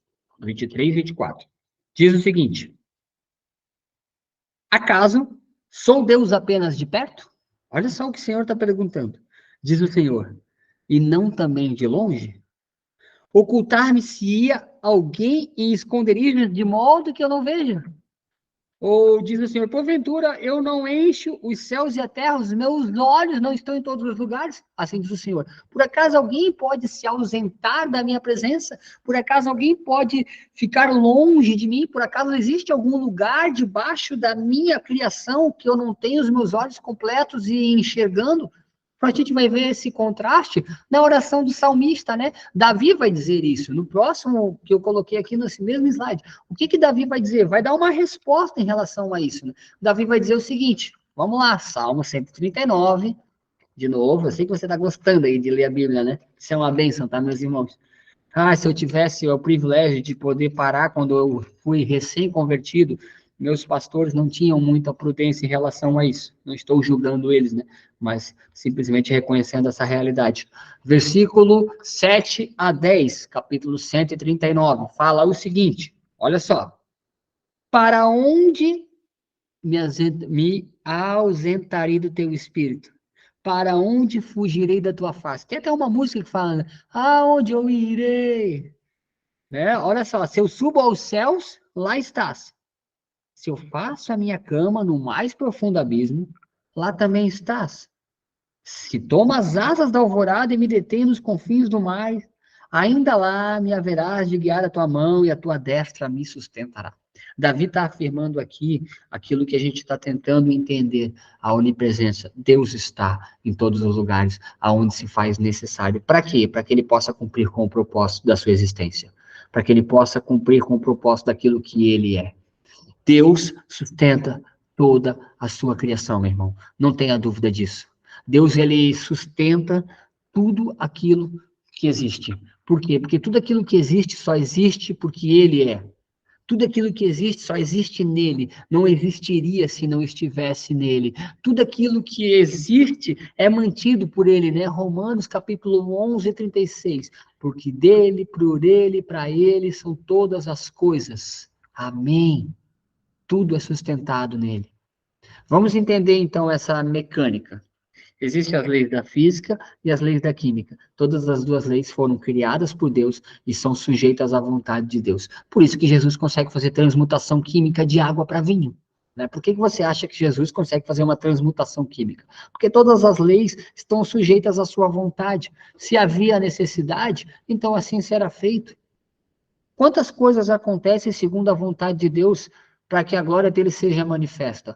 24. Diz o seguinte: acaso sou Deus apenas de perto? Olha só o que o Senhor está perguntando. Diz o Senhor, e não também de longe? Ocultar-me-se-ia alguém em esconderijos de modo que eu não veja? Ou diz o Senhor, porventura eu não encho os céus e a terra, os meus olhos não estão em todos os lugares? Assim diz o Senhor. Por acaso alguém pode se ausentar da minha presença? Por acaso alguém pode ficar longe de mim? Por acaso existe algum lugar debaixo da minha criação que eu não tenho os meus olhos completos e enxergando? A gente vai ver esse contraste na oração do salmista, né? Davi vai dizer isso. No próximo que eu coloquei aqui nesse mesmo slide, o que Davi vai dizer? Vai dar uma resposta em relação a isso, né? Davi vai dizer o seguinte, vamos lá, Salmo 139, de novo, eu sei que você está gostando aí de ler a Bíblia, né? Isso é uma bênção, tá, meus irmãos? Ah, se eu tivesse o privilégio de poder parar quando eu fui recém-convertido, meus pastores não tinham muita prudência em relação a isso. Não estou julgando eles, né? Mas simplesmente reconhecendo essa realidade. Versículo 7 a 10, capítulo 139, fala o seguinte, olha só. Para onde me ausentarei do teu espírito? Para onde fugirei da tua face? Tem até uma música que fala, né? Aonde eu irei? Né? Olha só, se eu subo aos céus, lá estás. Se eu faço a minha cama no mais profundo abismo, lá também estás. Se tomo as asas da alvorada e me detenho nos confins do mar, ainda lá me haverás de guiar a tua mão e a tua destra me sustentará. Davi está afirmando aqui aquilo que a gente está tentando entender, a onipresença. Deus está em todos os lugares aonde se faz necessário. Para quê? Para que ele possa cumprir com o propósito da sua existência. Para que ele possa cumprir com o propósito daquilo que ele é. Deus sustenta toda a sua criação, meu irmão. Não tenha dúvida disso. Deus, ele sustenta tudo aquilo que existe. Por quê? Porque tudo aquilo que existe só existe porque ele é. Tudo aquilo que existe só existe nele, não existiria se não estivesse nele. Tudo aquilo que existe é mantido por ele, né? Romanos capítulo 11, 36. Porque dele, por ele, para ele são todas as coisas. Amém. Tudo é sustentado nele. Vamos entender então essa mecânica. Existem as leis da física e as leis da química. Todas as duas leis foram criadas por Deus e são sujeitas à vontade de Deus. Por isso que Jesus consegue fazer transmutação química de água para vinho. Né? Por que você acha que Jesus consegue fazer uma transmutação química? Porque todas as leis estão sujeitas à sua vontade. Se havia necessidade, então assim será feito. Quantas coisas acontecem segundo a vontade de Deus para que a glória dele seja manifesta?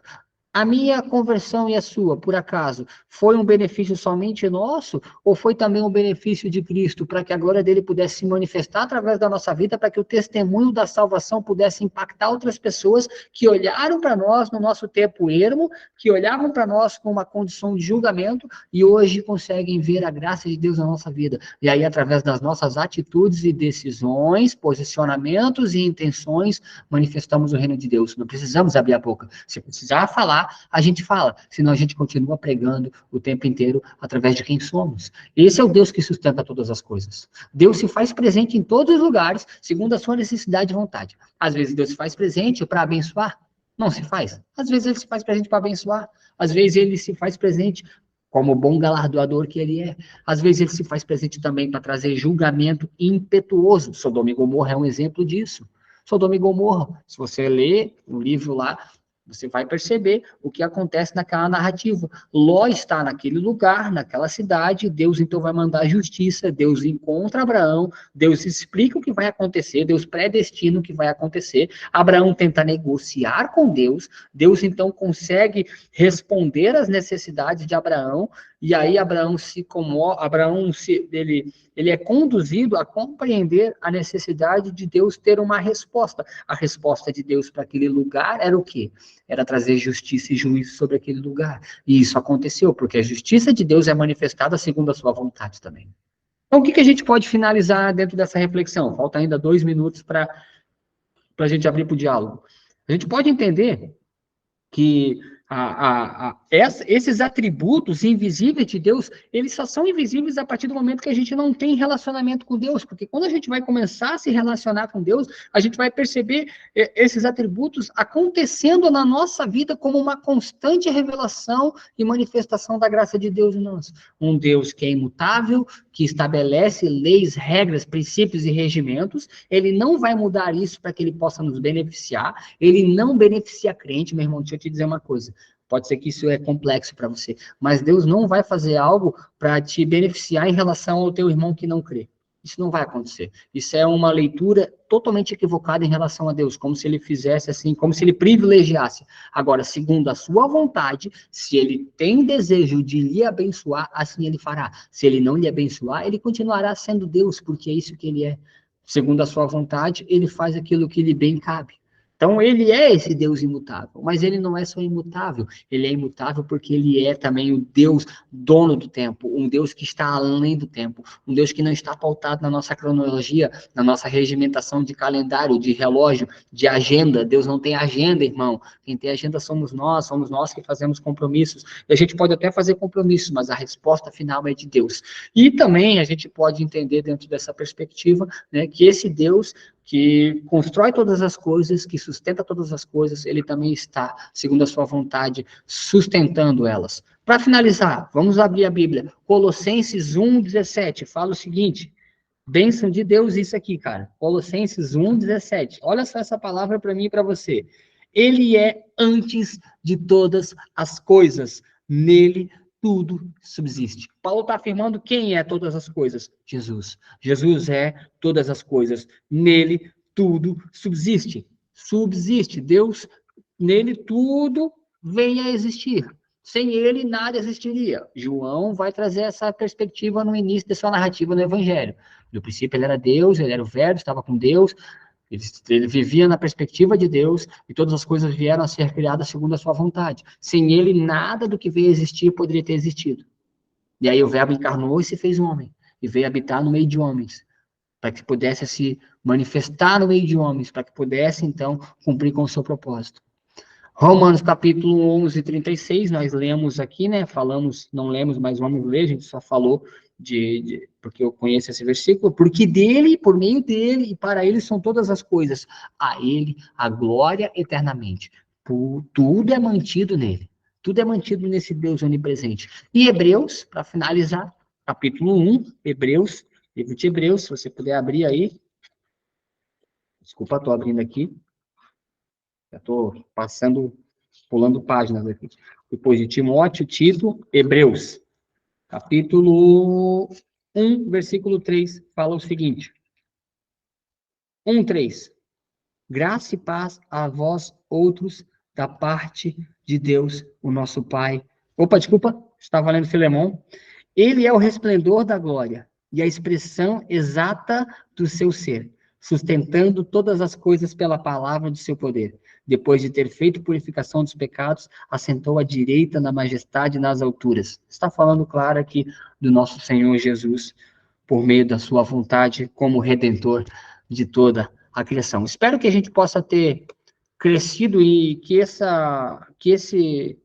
A minha conversão e a sua, por acaso, foi um benefício somente nosso? Ou foi também um benefício de Cristo, para que a glória dele pudesse se manifestar através da nossa vida, para que o testemunho da salvação pudesse impactar outras pessoas que olharam para nós no nosso tempo ermo, que olhavam para nós com uma condição de julgamento e hoje conseguem ver a graça de Deus na nossa vida. E aí, através das nossas atitudes e decisões, posicionamentos e intenções, manifestamos o reino de Deus. Não precisamos abrir a boca. Se precisar falar, a gente fala, senão a gente continua pregando o tempo inteiro através de quem somos. Esse é o Deus que sustenta todas as coisas. Deus se faz presente em todos os lugares, segundo a sua necessidade e vontade. Às vezes Deus se faz presente para abençoar, não se faz. Às vezes ele se faz presente para abençoar, às vezes ele se faz presente como bom galardoador que ele é. Às vezes ele se faz presente também para trazer julgamento impetuoso. Sodoma e Gomorra é um exemplo disso. Sodoma e Gomorra, se você ler o livro lá, você vai perceber o que acontece naquela narrativa. Ló está naquele lugar, naquela cidade, Deus então vai mandar justiça, Deus encontra Abraão, Deus explica o que vai acontecer, Deus predestina o que vai acontecer, Abraão tenta negociar com Deus, Deus então consegue responder às necessidades de Abraão, e aí Abraão ele é conduzido a compreender a necessidade de Deus ter uma resposta. A resposta de Deus para aquele lugar era o quê? Era trazer justiça e juízo sobre aquele lugar. E isso aconteceu, porque a justiça de Deus é manifestada segundo a sua vontade também. Então, o que a gente pode finalizar dentro dessa reflexão? Falta ainda 2 minutos para a gente abrir para o diálogo. A gente pode entender que esses atributos invisíveis de Deus, eles só são invisíveis a partir do momento que a gente não tem relacionamento com Deus, porque quando a gente vai começar a se relacionar com Deus, a gente vai perceber esses atributos acontecendo na nossa vida como uma constante revelação e manifestação da graça de Deus em nós. Um Deus que é imutável, que estabelece leis, regras, princípios e regimentos, ele não vai mudar isso para que ele possa nos beneficiar, ele não beneficia crente, meu irmão, deixa eu te dizer uma coisa, pode ser que isso é complexo para você, mas Deus não vai fazer algo para te beneficiar em relação ao teu irmão que não crê. Isso não vai acontecer. Isso é uma leitura totalmente equivocada em relação a Deus, como se ele fizesse assim, como se ele privilegiasse. Agora, segundo a sua vontade, se ele tem desejo de lhe abençoar, assim ele fará. Se ele não lhe abençoar, ele continuará sendo Deus, porque é isso que ele é. Segundo a sua vontade, ele faz aquilo que lhe bem cabe. Então, ele é esse Deus imutável, mas ele não é só imutável, ele é imutável porque ele é também o Deus dono do tempo, um Deus que está além do tempo, um Deus que não está pautado na nossa cronologia, na nossa regimentação de calendário, de relógio, de agenda. Deus não tem agenda, irmão. Quem tem agenda somos nós que fazemos compromissos. E a gente pode até fazer compromissos, mas a resposta final é de Deus. E também a gente pode entender dentro dessa perspectiva, né, que esse Deus que constrói todas as coisas, que sustenta todas as coisas, ele também está, segundo a sua vontade, sustentando elas. Para finalizar, vamos abrir a Bíblia. Colossenses 1:17, fala o seguinte, bênção de Deus isso aqui, cara. Colossenses 1:17. Olha só essa palavra para mim e para você. Ele é antes de todas as coisas. Nele tudo subsiste. Paulo está afirmando quem é todas as coisas? Jesus. Jesus é todas as coisas. Nele tudo subsiste. Subsiste. Deus, nele tudo vem a existir. Sem ele, nada existiria. João vai trazer essa perspectiva no início da sua narrativa no Evangelho. No princípio, ele era Deus, ele era o Verbo, estava com Deus, ele vivia na perspectiva de Deus, e todas as coisas vieram a ser criadas segundo a sua vontade. Sem ele, nada do que veio a existir poderia ter existido. E aí o Verbo encarnou e se fez homem, e veio habitar no meio de homens, para que pudesse se manifestar no meio de homens, para que pudesse, então, cumprir com o seu propósito. Romanos capítulo 11, 36, nós lemos aqui, né, falamos, não lemos, mas vamos ler, a gente só falou porque eu conheço esse versículo, porque dele, por meio dele, e para ele são todas as coisas, a ele a glória eternamente. Tudo é mantido nele, tudo é mantido nesse Deus onipresente. E Hebreus, para finalizar, capítulo 1, Hebreus, livro de Hebreus, se você puder abrir aí, desculpa, estou abrindo aqui, já estou pulando páginas aqui. Depois de Timóteo, Tito, Hebreus. Capítulo 1, versículo 3, fala o seguinte. 1:3. Graça e paz a vós outros da parte de Deus, o nosso Pai. Opa, desculpa, estava lendo Filemão. Ele é o resplendor da glória e a expressão exata do seu ser, sustentando todas as coisas pela palavra do seu poder. Depois de ter feito purificação dos pecados, assentou à direita na majestade nas alturas. Está falando, claro, aqui do nosso Senhor Jesus, por meio da sua vontade, como Redentor de toda a criação. Espero que a gente possa ter crescido e que esse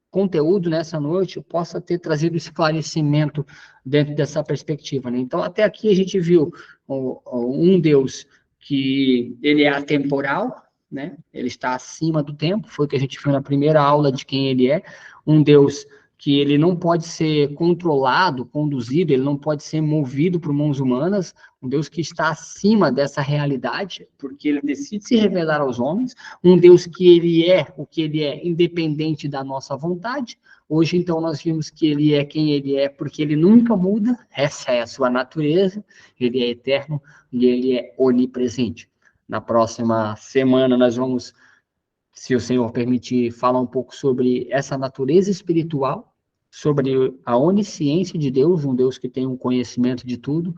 conteúdo nessa noite possa ter trazido esclarecimento dentro dessa perspectiva, né? Então, até aqui a gente viu um Deus que ele é atemporal, né? Ele está acima do tempo, foi o que a gente viu na primeira aula de quem ele é, um Deus que ele não pode ser controlado, conduzido, ele não pode ser movido por mãos humanas, um Deus que está acima dessa realidade, porque ele decide se revelar aos homens, um Deus que ele é o que ele é, independente da nossa vontade. Hoje, então, nós vimos que ele é quem ele é, porque ele nunca muda, essa é a sua natureza, ele é eterno e ele é onipresente. Na próxima semana, nós vamos, se o Senhor permitir, falar um pouco sobre essa natureza espiritual, sobre a onisciência de Deus, um Deus que tem um conhecimento de tudo,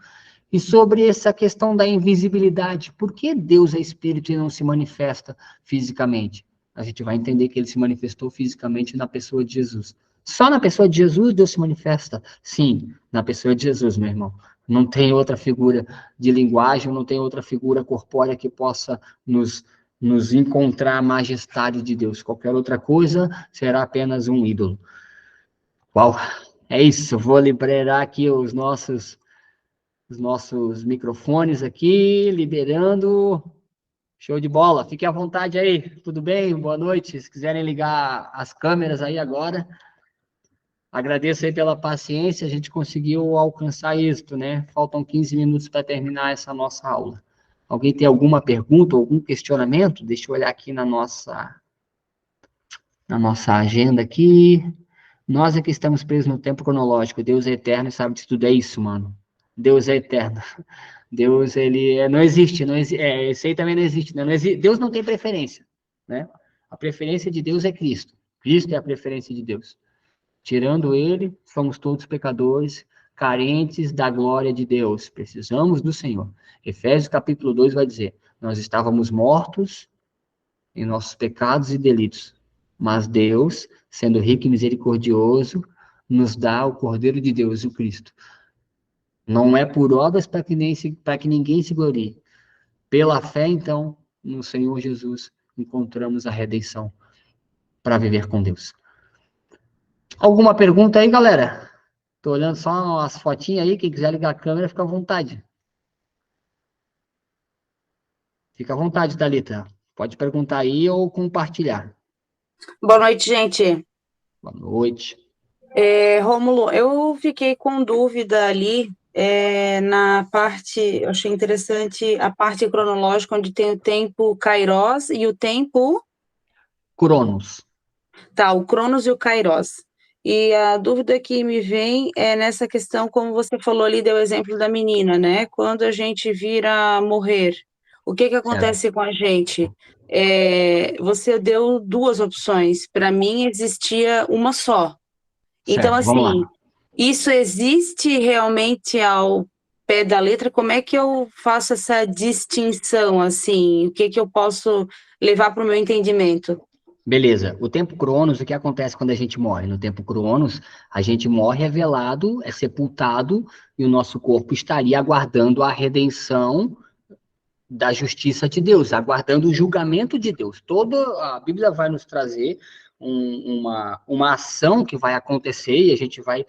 e sobre essa questão da invisibilidade. Por que Deus é espírito e não se manifesta fisicamente? A gente vai entender que ele se manifestou fisicamente na pessoa de Jesus. Só na pessoa de Jesus Deus se manifesta? Sim, na pessoa de Jesus, meu irmão. Não tem outra figura de linguagem, não tem outra figura corpórea que possa nos encontrar a majestade de Deus. Qualquer outra coisa será apenas um ídolo. Uau, é isso. Eu vou liberar aqui os nossos microfones aqui, liberando. Show de bola. Fique à vontade aí. Tudo bem? Boa noite. Se quiserem ligar as câmeras aí agora, agradeço aí pela paciência. A gente conseguiu alcançar isso, né? Faltam 15 minutos para terminar essa nossa aula. Alguém tem alguma pergunta, algum questionamento? Deixa eu olhar aqui na nossa agenda aqui. Nós é que estamos presos no tempo cronológico. Deus é eterno e sabe de tudo. É isso, mano. Deus é eterno. Deus, não existe, esse aí também não existe, né? Deus não tem preferência, né? A preferência de Deus é Cristo. Cristo é a preferência de Deus. Tirando ele, somos todos pecadores, carentes da glória de Deus. Precisamos do Senhor. Efésios capítulo 2 vai dizer: nós estávamos mortos em nossos pecados e delitos, mas Deus, sendo rico e misericordioso, nos dá o Cordeiro de Deus, o Cristo. Não é por obras para que ninguém se glorie. Pela fé, então, no Senhor Jesus, encontramos a redenção para viver com Deus. Alguma pergunta aí, galera? Tô olhando só as fotinhas aí, quem quiser ligar a câmera, fica à vontade. Fica à vontade, Thalita. Pode perguntar aí ou compartilhar. Boa noite, gente. Boa noite. Rômulo, eu fiquei com dúvida ali na parte, eu achei interessante a parte cronológica, onde tem o tempo Kairos e o tempo, Cronos. tá, o Cronos e o Kairos. E a dúvida que me vem é nessa questão, como você falou ali, deu o exemplo da menina, né? Quando a gente vira morrer, o que Certo. acontece com a gente? Você deu duas opções, para mim existia uma só. Então, Certo, vamos assim, lá. isso existe realmente ao pé da letra? Como é que eu faço essa distinção, assim? O que que eu posso levar para o meu entendimento? Beleza. O tempo Cronos, o que acontece quando a gente morre? No tempo Cronos, a gente morre, é velado, é sepultado, e o nosso corpo estaria aguardando a redenção da justiça de Deus, aguardando o julgamento de Deus. Toda a Bíblia vai nos trazer uma ação que vai acontecer, e a gente vai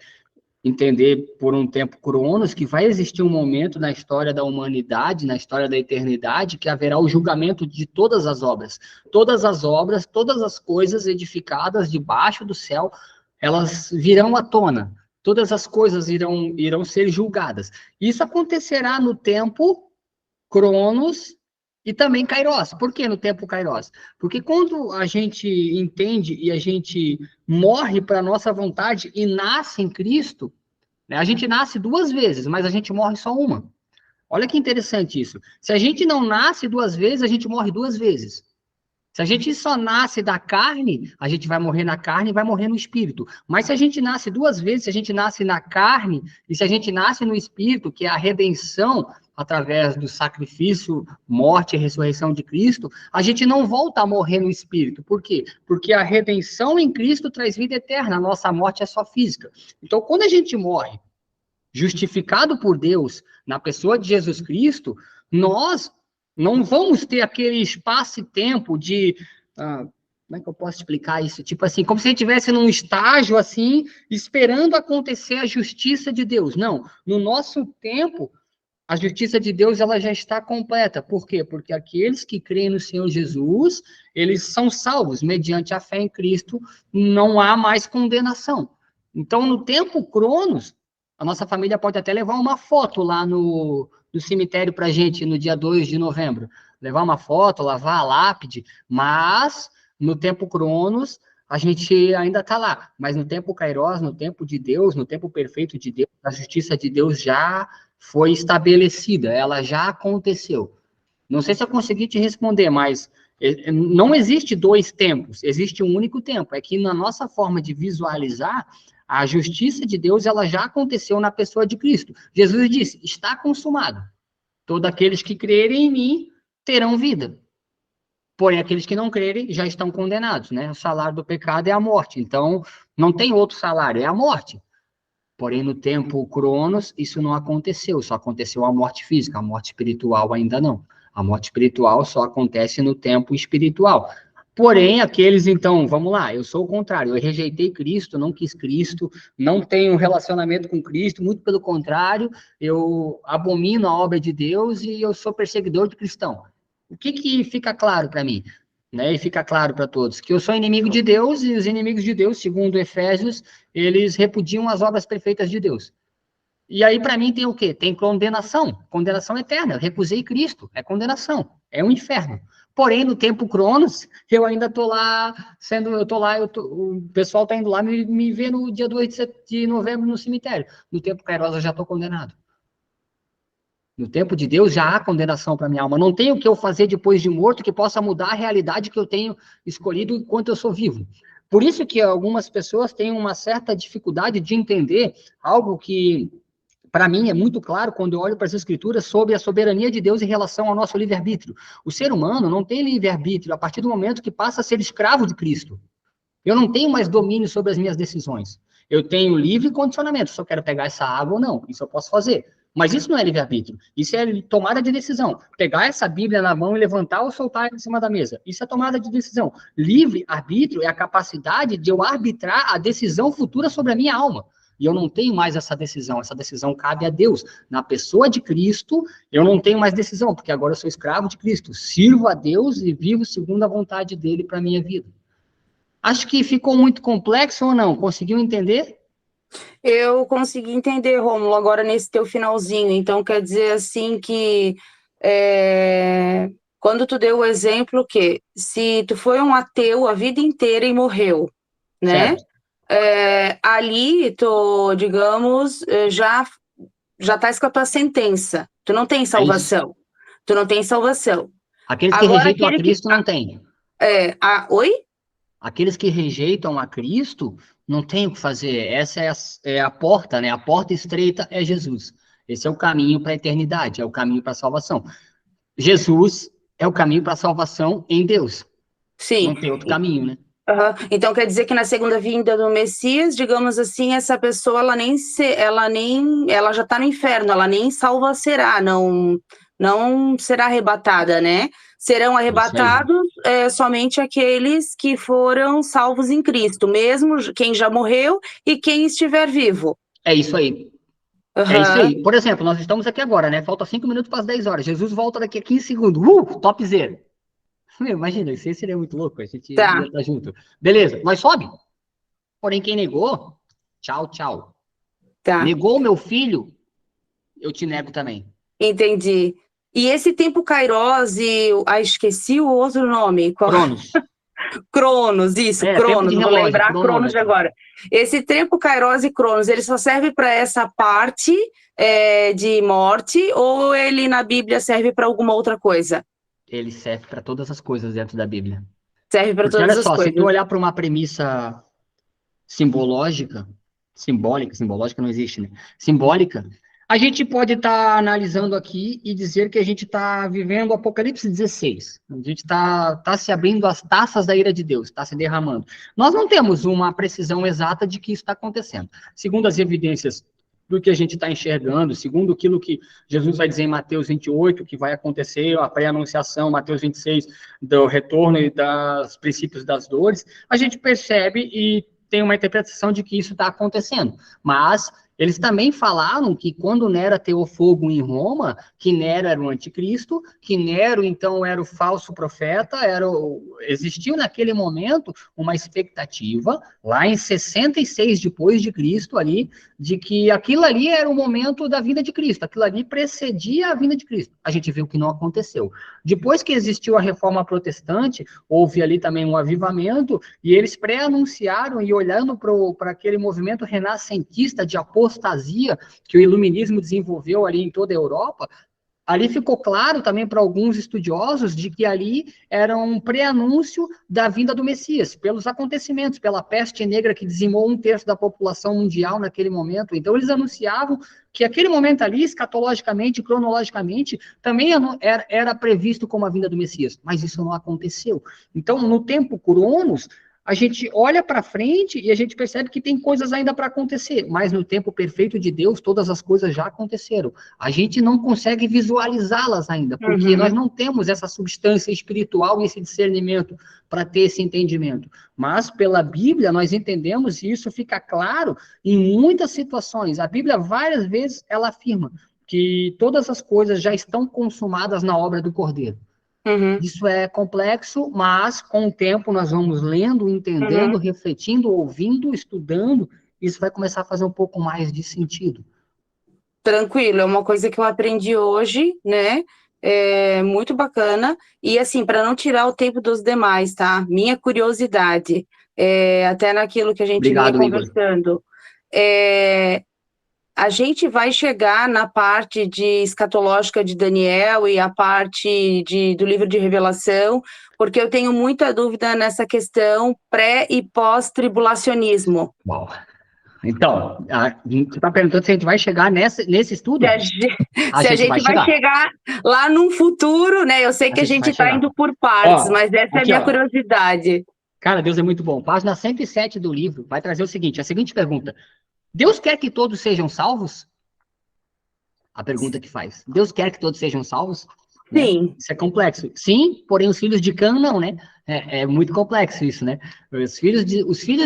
entender por um tempo cronos que vai existir um momento na história da humanidade, na história da eternidade, que haverá o julgamento de todas as obras. Todas as obras, todas as coisas edificadas debaixo do céu, elas virão à tona. Todas as coisas irão ser julgadas. Isso acontecerá no tempo Cronos e também Kairos. Por que no tempo Kairos? Porque quando a gente entende e a gente morre para a nossa vontade e nasce em Cristo, né? A gente nasce duas vezes, mas a gente morre só uma. Olha que interessante isso. Se a gente não nasce duas vezes, a gente morre duas vezes. Se a gente só nasce da carne, a gente vai morrer na carne e vai morrer no espírito. Mas se a gente nasce duas vezes, se a gente nasce na carne e se a gente nasce no espírito, que é a redenção através do sacrifício, morte e ressurreição de Cristo, a gente não volta a morrer no espírito. Por quê? Porque a redenção em Cristo traz vida eterna, a nossa morte é só física. Então, quando a gente morre justificado por Deus na pessoa de Jesus Cristo, nós não vamos ter aquele espaço e tempo de. Como é que eu posso explicar isso? Tipo assim, como se a gente estivesse num estágio assim, esperando acontecer a justiça de Deus. Não. No nosso tempo, a justiça de Deus ela já está completa. Por quê? Porque aqueles que creem no Senhor Jesus, eles são salvos. Mediante a fé em Cristo, não há mais condenação. Então, no tempo Cronos, a nossa família pode até levar uma foto lá no cemitério para a gente no dia 2 de novembro. Levar uma foto, lavar a lápide, mas no tempo Cronos, a gente ainda está lá. Mas no tempo Kairos, no tempo de Deus, no tempo perfeito de Deus, a justiça de Deus já foi estabelecida, ela já aconteceu. Não sei se eu consegui te responder, mas não existe dois tempos, existe um único tempo. É que na nossa forma de visualizar, a justiça de Deus ela já aconteceu na pessoa de Cristo. Jesus disse: está consumado. Todos aqueles que crerem em mim terão vida. Porém, aqueles que não crerem já estão condenados, né? O salário do pecado é a morte. Então, não tem outro salário, é a morte. Porém, no tempo Cronos, isso não aconteceu, só aconteceu a morte física, a morte espiritual ainda não. A morte espiritual só acontece no tempo espiritual. Porém, aqueles, então, vamos lá, eu sou o contrário, eu rejeitei Cristo, não quis Cristo, não tenho um relacionamento com Cristo, muito pelo contrário, eu abomino a obra de Deus e eu sou perseguidor de cristão. O que fica claro para mim? Né, e fica claro para todos, que eu sou inimigo de Deus e os inimigos de Deus, segundo Efésios, eles repudiam as obras perfeitas de Deus. E aí, para mim, tem o quê? Tem condenação eterna. Eu recusei Cristo, é condenação, é um inferno. Porém, no tempo Cronos, eu ainda estou lá, o pessoal está indo lá me ver no dia 2 de novembro no cemitério. No tempo Kairos, eu já estou condenado. No tempo de Deus, já há condenação para minha alma. Não tem o que eu fazer depois de morto que possa mudar a realidade que eu tenho escolhido enquanto eu sou vivo. Por isso que algumas pessoas têm uma certa dificuldade de entender algo que para mim, é muito claro quando eu olho para as Escrituras sobre a soberania de Deus em relação ao nosso livre-arbítrio. O ser humano não tem livre-arbítrio a partir do momento que passa a ser escravo de Cristo. Eu não tenho mais domínio sobre as minhas decisões. Eu tenho livre condicionamento, se eu quero pegar essa água ou não, isso eu posso fazer. Mas isso não é livre-arbítrio, isso é tomada de decisão. Pegar essa Bíblia na mão e levantar ou soltar em cima da mesa, isso é tomada de decisão. Livre-arbítrio é a capacidade de eu arbitrar a decisão futura sobre a minha alma. E eu não tenho mais essa decisão cabe a Deus. Na pessoa de Cristo, eu não tenho mais decisão, porque agora eu sou escravo de Cristo. Sirvo a Deus e vivo segundo a vontade dele para a minha vida. Acho que ficou muito complexo ou não? Conseguiu entender? Eu consegui entender, Rômulo, agora nesse teu finalzinho. Então, quer dizer assim que quando tu deu o exemplo que se tu foi um ateu a vida inteira e morreu, né? Certo. Ali tu, digamos, já estás com a tua sentença. Tu não tem salvação. Tu não tem salvação. Aqueles que Agora, rejeitam a Cristo não têm. Oi? Aqueles que rejeitam a Cristo não tem o que fazer. Essa é a porta, né? A porta estreita é Jesus. Esse é o caminho para a eternidade, é o caminho para a salvação. Jesus é o caminho para a salvação em Deus. Sim. Não tem outro caminho, né? Então quer dizer que na segunda vinda do Messias, digamos assim, essa pessoa ela já está no inferno, ela nem salva será, não será arrebatada, né? Serão arrebatados somente aqueles que foram salvos em Cristo, mesmo quem já morreu e quem estiver vivo. É isso aí. É isso aí. Por exemplo, nós estamos aqui agora, né? Falta 5 minutos para as 10 horas. Jesus volta daqui a 15 segundos. Top zero. Imagina, isso aí seria muito louco. A gente ia estar junto. Beleza, nós sobe. Porém, quem negou, tchau, tchau. Tá. Negou meu filho, eu te nego também. Entendi. E esse tempo Kairos e... esqueci o outro nome. Cronos. Cronos, isso, Cronos, vou lembrar Cronos de agora. Esse tempo Kairos e Cronos, ele só serve para essa parte de morte ou ele na Bíblia serve para alguma outra coisa? Ele serve para todas as coisas dentro da Bíblia. Serve para todas as coisas. Se tu olhar para uma premissa simbólica não existe, né? Simbólica, a gente pode estar analisando aqui e dizer que a gente está vivendo o Apocalipse 16. A gente está se abrindo as taças da ira de Deus, está se derramando. Nós não temos uma precisão exata de que isso está acontecendo. Segundo as evidências do que a gente está enxergando, segundo aquilo que Jesus vai dizer em Mateus 28, que vai acontecer, a pré-anunciação, Mateus 26, do retorno e dos princípios das dores, a gente percebe e tem uma interpretação de que isso está acontecendo. Mas eles também falaram que quando Nero ateou fogo em Roma, que Nero era o anticristo, que Nero, então, era o falso profeta, existiu naquele momento uma expectativa, lá em 66 depois de Cristo, ali, de que aquilo ali era o momento da vinda de Cristo, aquilo ali precedia a vinda de Cristo. A gente viu que não aconteceu. Depois que existiu a reforma protestante, houve ali também um avivamento, e eles pré-anunciaram, e olhando para aquele movimento renascentista de apostasia que o iluminismo desenvolveu ali em toda a Europa, ali ficou claro também para alguns estudiosos de que ali era um pré-anúncio da vinda do Messias, pelos acontecimentos, pela peste negra que dizimou 1/3 da população mundial naquele momento. Então, eles anunciavam que aquele momento ali, escatologicamente, cronologicamente, também era previsto como a vinda do Messias, mas isso não aconteceu. Então, no tempo Cronos, a gente olha para frente e a gente percebe que tem coisas ainda para acontecer, mas no tempo perfeito de Deus, todas as coisas já aconteceram. A gente não consegue visualizá-las ainda, porque nós não temos essa substância espiritual e esse discernimento para ter esse entendimento. Mas pela Bíblia nós entendemos e isso fica claro em muitas situações. A Bíblia várias vezes ela afirma que todas as coisas já estão consumadas na obra do Cordeiro. Isso é complexo, mas com o tempo nós vamos lendo, entendendo, refletindo, ouvindo, estudando, isso vai começar a fazer um pouco mais de sentido. Tranquilo, é uma coisa que eu aprendi hoje, né? É muito bacana. E assim, para não tirar o tempo dos demais, tá? Minha curiosidade, até naquilo que a gente vinha Obrigado, Igor. conversando, a gente vai chegar na parte de escatológica de Daniel e a parte do livro de Revelação, porque eu tenho muita dúvida nessa questão pré- e pós-tribulacionismo. Bom, então, você está perguntando se a gente vai chegar nesse estudo? Se a gente vai chegar lá num futuro, né? Eu sei que a gente está indo por partes, mas essa é a minha curiosidade. Cara, Deus é muito bom. Página 107 do livro vai trazer o seguinte, a seguinte pergunta. Deus quer que todos sejam salvos? A pergunta que faz. Deus quer que todos sejam salvos? Sim. Né? Isso é complexo. Sim, porém os filhos de Cã não, né? É muito complexo isso, né? Os filhos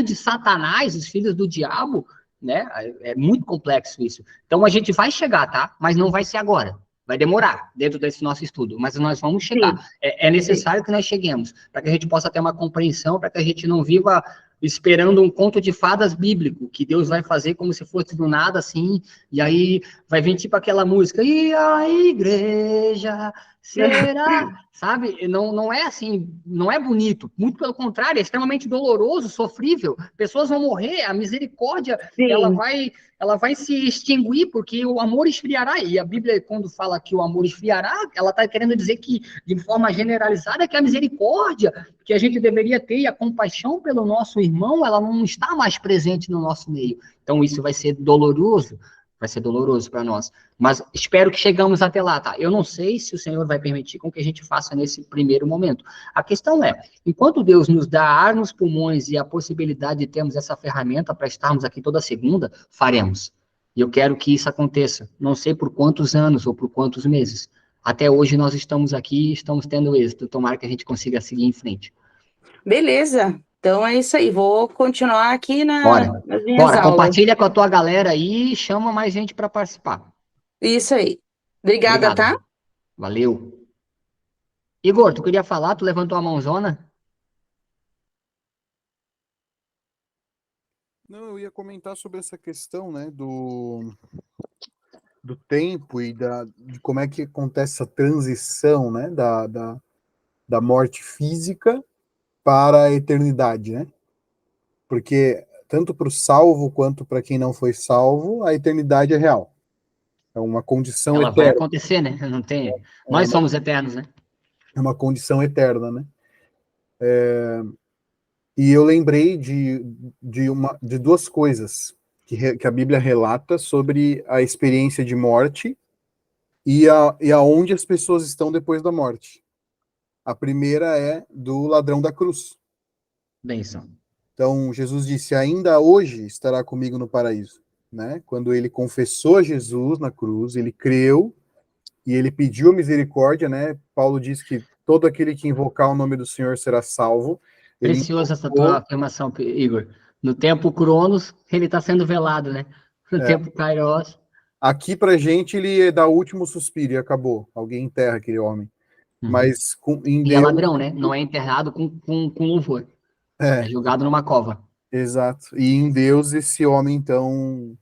de Satanás, os filhos do diabo, né? É muito complexo isso. Então a gente vai chegar, tá? Mas não vai ser agora. Vai demorar dentro desse nosso estudo, mas nós vamos chegar. É necessário que nós cheguemos, para que a gente possa ter uma compreensão, para que a gente não viva esperando um conto de fadas bíblico, que Deus vai fazer como se fosse do nada, assim, e aí vai vir tipo aquela música, e a igreja será, sabe? Não é assim, não é bonito, muito pelo contrário, é extremamente doloroso, sofrível, pessoas vão morrer, a misericórdia, ela vai se extinguir, porque o amor esfriará, e a Bíblia, quando fala que o amor esfriará, ela está querendo dizer que, de forma generalizada, que a misericórdia que a gente deveria ter e a compaixão pelo nosso irmão, ela não está mais presente no nosso meio. Então, isso vai ser doloroso para nós. Mas espero que chegamos até lá, tá? Eu não sei se o Senhor vai permitir com que a gente faça nesse primeiro momento. A questão é, enquanto Deus nos dá ar nos pulmões e a possibilidade de termos essa ferramenta para estarmos aqui toda segunda, faremos. E eu quero que isso aconteça. Não sei por quantos anos ou por quantos meses. Até hoje nós estamos aqui e estamos tendo êxito. Tomara que a gente consiga seguir em frente. Beleza. Então é isso aí. Vou continuar aqui nas minhas aulas. Compartilha com a tua galera aí e chama mais gente para participar. Isso aí. Obrigada, tá? Valeu. Igor, tu queria falar? Tu levantou a mãozona? Não, eu ia comentar sobre essa questão, né, do tempo e de como é que acontece essa transição, né, da morte física para a eternidade, né? Porque tanto para o salvo quanto para quem não foi salvo, a eternidade é real. É uma condição Ela eterna. vai acontecer, né? Não tem. Nós somos eternos, né? É uma condição eterna, né? E eu lembrei de duas coisas que a Bíblia relata sobre a experiência de morte e aonde as pessoas estão depois da morte. A primeira é do ladrão da cruz. Benção. Então, Jesus disse, ainda hoje estará comigo no paraíso. Né? Quando ele confessou a Jesus na cruz, ele creu e ele pediu misericórdia, né? Paulo diz que todo aquele que invocar o nome do Senhor será salvo. Preciosa essa tua afirmação, Igor. No tempo Cronos, ele está sendo velado, né? No tempo Kairos. Aqui pra gente ele dá o último suspiro e acabou. Alguém enterra aquele homem. Mas em Deus... E é ladrão, né? Não é enterrado com louvor. É jogado numa cova. Exato. E em Deus esse homem, então,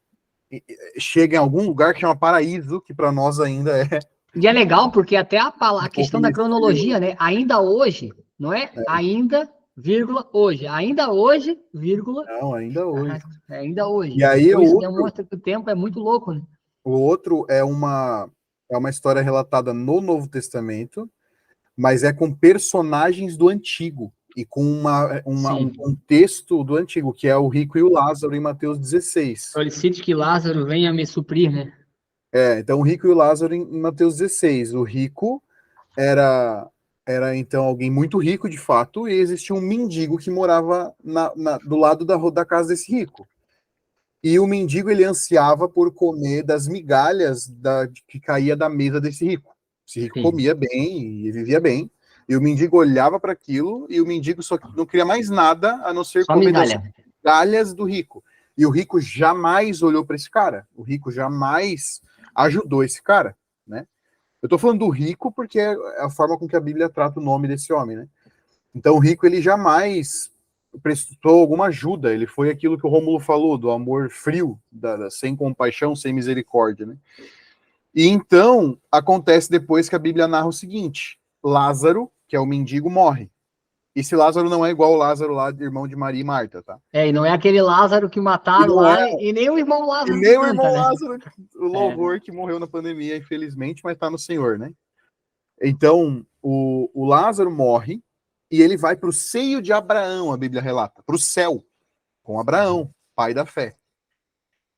chega em algum lugar que chama paraíso, que para nós ainda é... E é legal porque até a questão da cronologia, né? Ainda hoje, não é? Ainda, vírgula, hoje. Ainda hoje, vírgula... Não, ainda hoje. Ainda hoje. E aí então, isso demonstra que o tempo é muito louco, né? O outro é uma história relatada no Novo Testamento, mas é com personagens do Antigo e com um contexto do Antigo, que é o rico e o Lázaro em Mateus 16. Solicite que Lázaro venha me suprir, né? Então o rico e o Lázaro em Mateus 16. O rico era era então alguém muito rico de fato, e existia um mendigo que morava do lado da casa desse rico. E o mendigo, ele ansiava por comer das migalhas que caía da mesa desse rico. Esse rico Sim. comia bem e vivia bem, e o mendigo olhava para aquilo, e o mendigo só não queria mais nada a não ser Só comer das migalha. migalhas do rico. E o rico jamais olhou para esse cara. O rico jamais ajudou esse cara, né? Eu estou falando do rico porque é a forma com que a Bíblia trata o nome desse homem, né? Então o rico, ele jamais prestou alguma ajuda, ele foi aquilo que o Rômulo falou, do amor frio, sem compaixão, sem misericórdia, né? E então, acontece depois que a Bíblia narra o seguinte, Lázaro, que é o mendigo, morre. E esse Lázaro não é igual o Lázaro lá, irmão de Maria e Marta, tá? E não é aquele Lázaro que mataram lá, e nem o irmão E Lázaro nem que o canta, irmão né? Lázaro, o louvor que morreu na pandemia, infelizmente, mas tá no Senhor, né? Então, o Lázaro morre e ele vai para o seio de Abraão, a Bíblia relata, para o céu, com Abraão, pai da fé.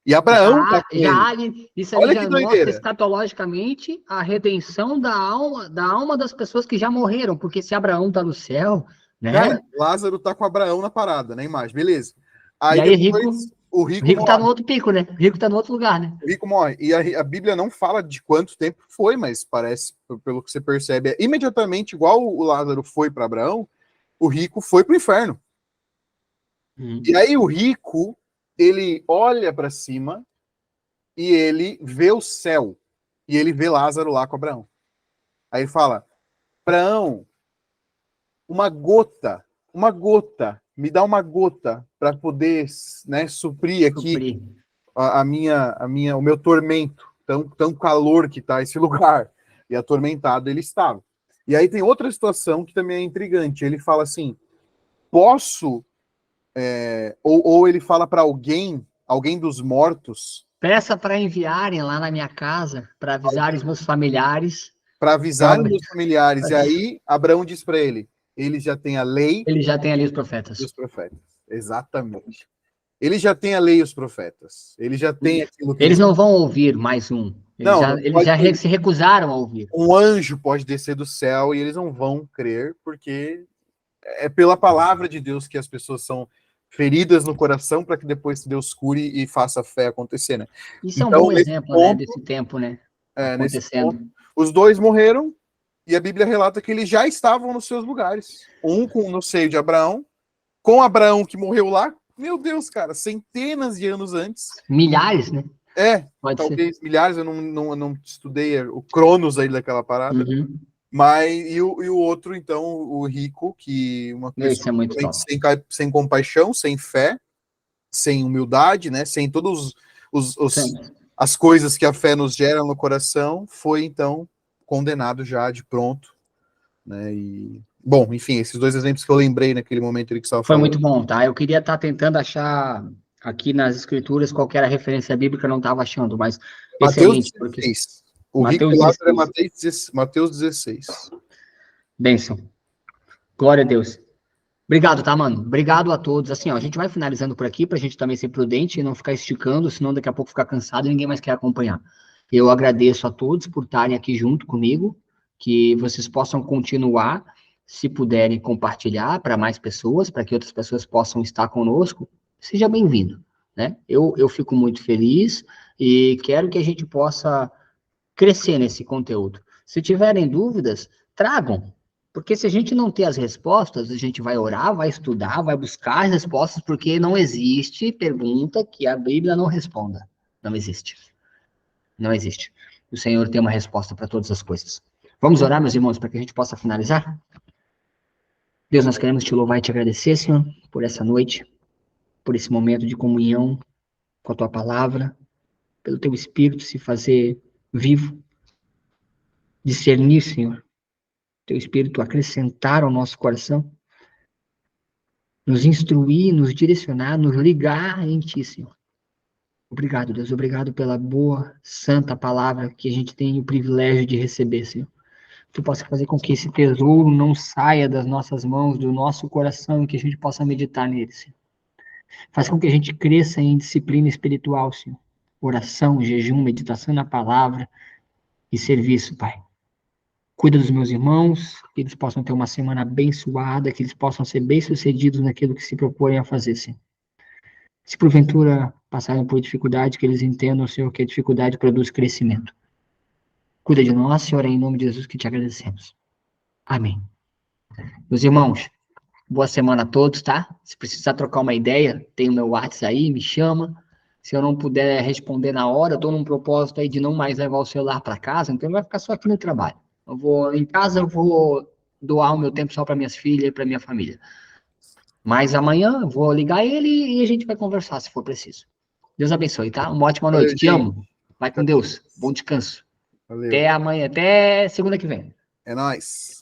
E Abraão tá com ele. Isso ali Olha que já mostra doideira. escatologicamente a redenção da alma das pessoas que já morreram, porque se Abraão está no céu, né? Cara, Lázaro tá com Abraão na parada, na imagem, beleza. Aí, E aí depois o o rico rico tá morre. no outro pico, né? O rico tá no outro lugar, né? O rico morre. E a Bíblia não fala de quanto tempo foi, mas parece, pelo que você percebe, é imediatamente igual o Lázaro foi para Abraão, o rico foi para o inferno. E aí o rico, ele olha para cima e ele vê o céu. E ele vê Lázaro lá com Abraão. Aí ele fala, Abraão, uma gota, me dá uma gota para poder, né, suprir aqui o meu tormento, tão calor que está esse lugar. E atormentado ele estava. E aí tem outra situação que também é intrigante. Ele fala assim, posso... ou ele fala para alguém dos mortos... Peça para enviarem lá na minha casa, para avisar os meus familiares. Para avisar os meus familiares. E aí Abraão diz para ele, ele já tem a lei... Ele já tem ali os profetas. E os profetas. Exatamente. Ele já tem a lei e os profetas. Ele já tem aquilo que... Eles não vão ouvir mais um. Eles já se recusaram a ouvir. Um anjo pode descer do céu e eles não vão crer, porque é pela palavra de Deus que as pessoas são feridas no coração para que depois Deus cure e faça a fé acontecer, né? Isso então, é um bom exemplo, né, desse tempo, né? Acontecendo. Ponto, os dois morreram e a Bíblia relata que eles já estavam nos seus lugares. Um no seio de Abraão, com Abraão que morreu lá, meu Deus, cara, centenas de anos antes. Milhares, né? Talvez ser. Milhares, eu não estudei o Cronos aí daquela parada. Uhum. Mas, e o outro, então, o rico, que uma pessoa sem compaixão, sem fé, sem humildade, né, sem todos as coisas que a fé nos gera no coração, foi, então, condenado já de pronto, né, e... Bom, enfim, esses dois exemplos que eu lembrei naquele momento que você estava falando. Foi muito bom, tá? Eu queria estar tentando achar aqui nas escrituras qualquer referência bíblica, não estava achando, mas excelente. Porque... O rico Lázaro é Mateus 16. Bênção. Glória a Deus. Obrigado, tá, mano? Obrigado a todos. Assim, ó, a gente vai finalizando por aqui, pra gente também ser prudente e não ficar esticando, senão daqui a pouco ficar cansado e ninguém mais quer acompanhar. Eu agradeço a todos por estarem aqui junto comigo, que vocês possam continuar, se puderem compartilhar para mais pessoas, para que outras pessoas possam estar conosco, seja bem-vindo, né? Eu fico muito feliz e quero que a gente possa crescer nesse conteúdo. Se tiverem dúvidas, tragam, porque se a gente não ter as respostas, a gente vai orar, vai estudar, vai buscar as respostas, porque não existe pergunta que a Bíblia não responda. Não existe. Não existe. O Senhor tem uma resposta para todas as coisas. Vamos orar, meus irmãos, para que a gente possa finalizar? Deus, nós queremos te louvar e te agradecer, Senhor, por essa noite, por esse momento de comunhão com a tua palavra, pelo teu Espírito se fazer vivo, discernir, Senhor, teu Espírito acrescentar ao nosso coração, nos instruir, nos direcionar, nos ligar em ti, Senhor. Obrigado, Deus, obrigado pela boa, santa palavra que a gente tem o privilégio de receber, Senhor. Tu possa fazer com que esse tesouro não saia das nossas mãos, do nosso coração, e que a gente possa meditar nele, Senhor. Faz com que a gente cresça em disciplina espiritual, Senhor. Oração, jejum, meditação na palavra e serviço, Pai. Cuida dos meus irmãos, que eles possam ter uma semana abençoada, que eles possam ser bem-sucedidos naquilo que se proporem a fazer, Senhor. Se porventura passarem por dificuldade, que eles entendam, Senhor, que a dificuldade produz crescimento. Cuida de nós, Senhor, é em nome de Jesus que te agradecemos. Amém. Meus irmãos, boa semana a todos, tá? Se precisar trocar uma ideia, tem o meu WhatsApp aí, me chama. Se eu não puder responder na hora, eu tô num propósito aí de não mais levar o celular para casa, então vai ficar só aqui no trabalho. Em casa eu vou doar o meu tempo só para minhas filhas e para minha família. Mas amanhã eu vou ligar ele e a gente vai conversar, se for preciso. Deus abençoe, tá? Uma ótima noite. Valeu, Te gente. amo. Vai com Deus. Bom descanso. Valeu. Até amanhã, até segunda que vem. É nóis.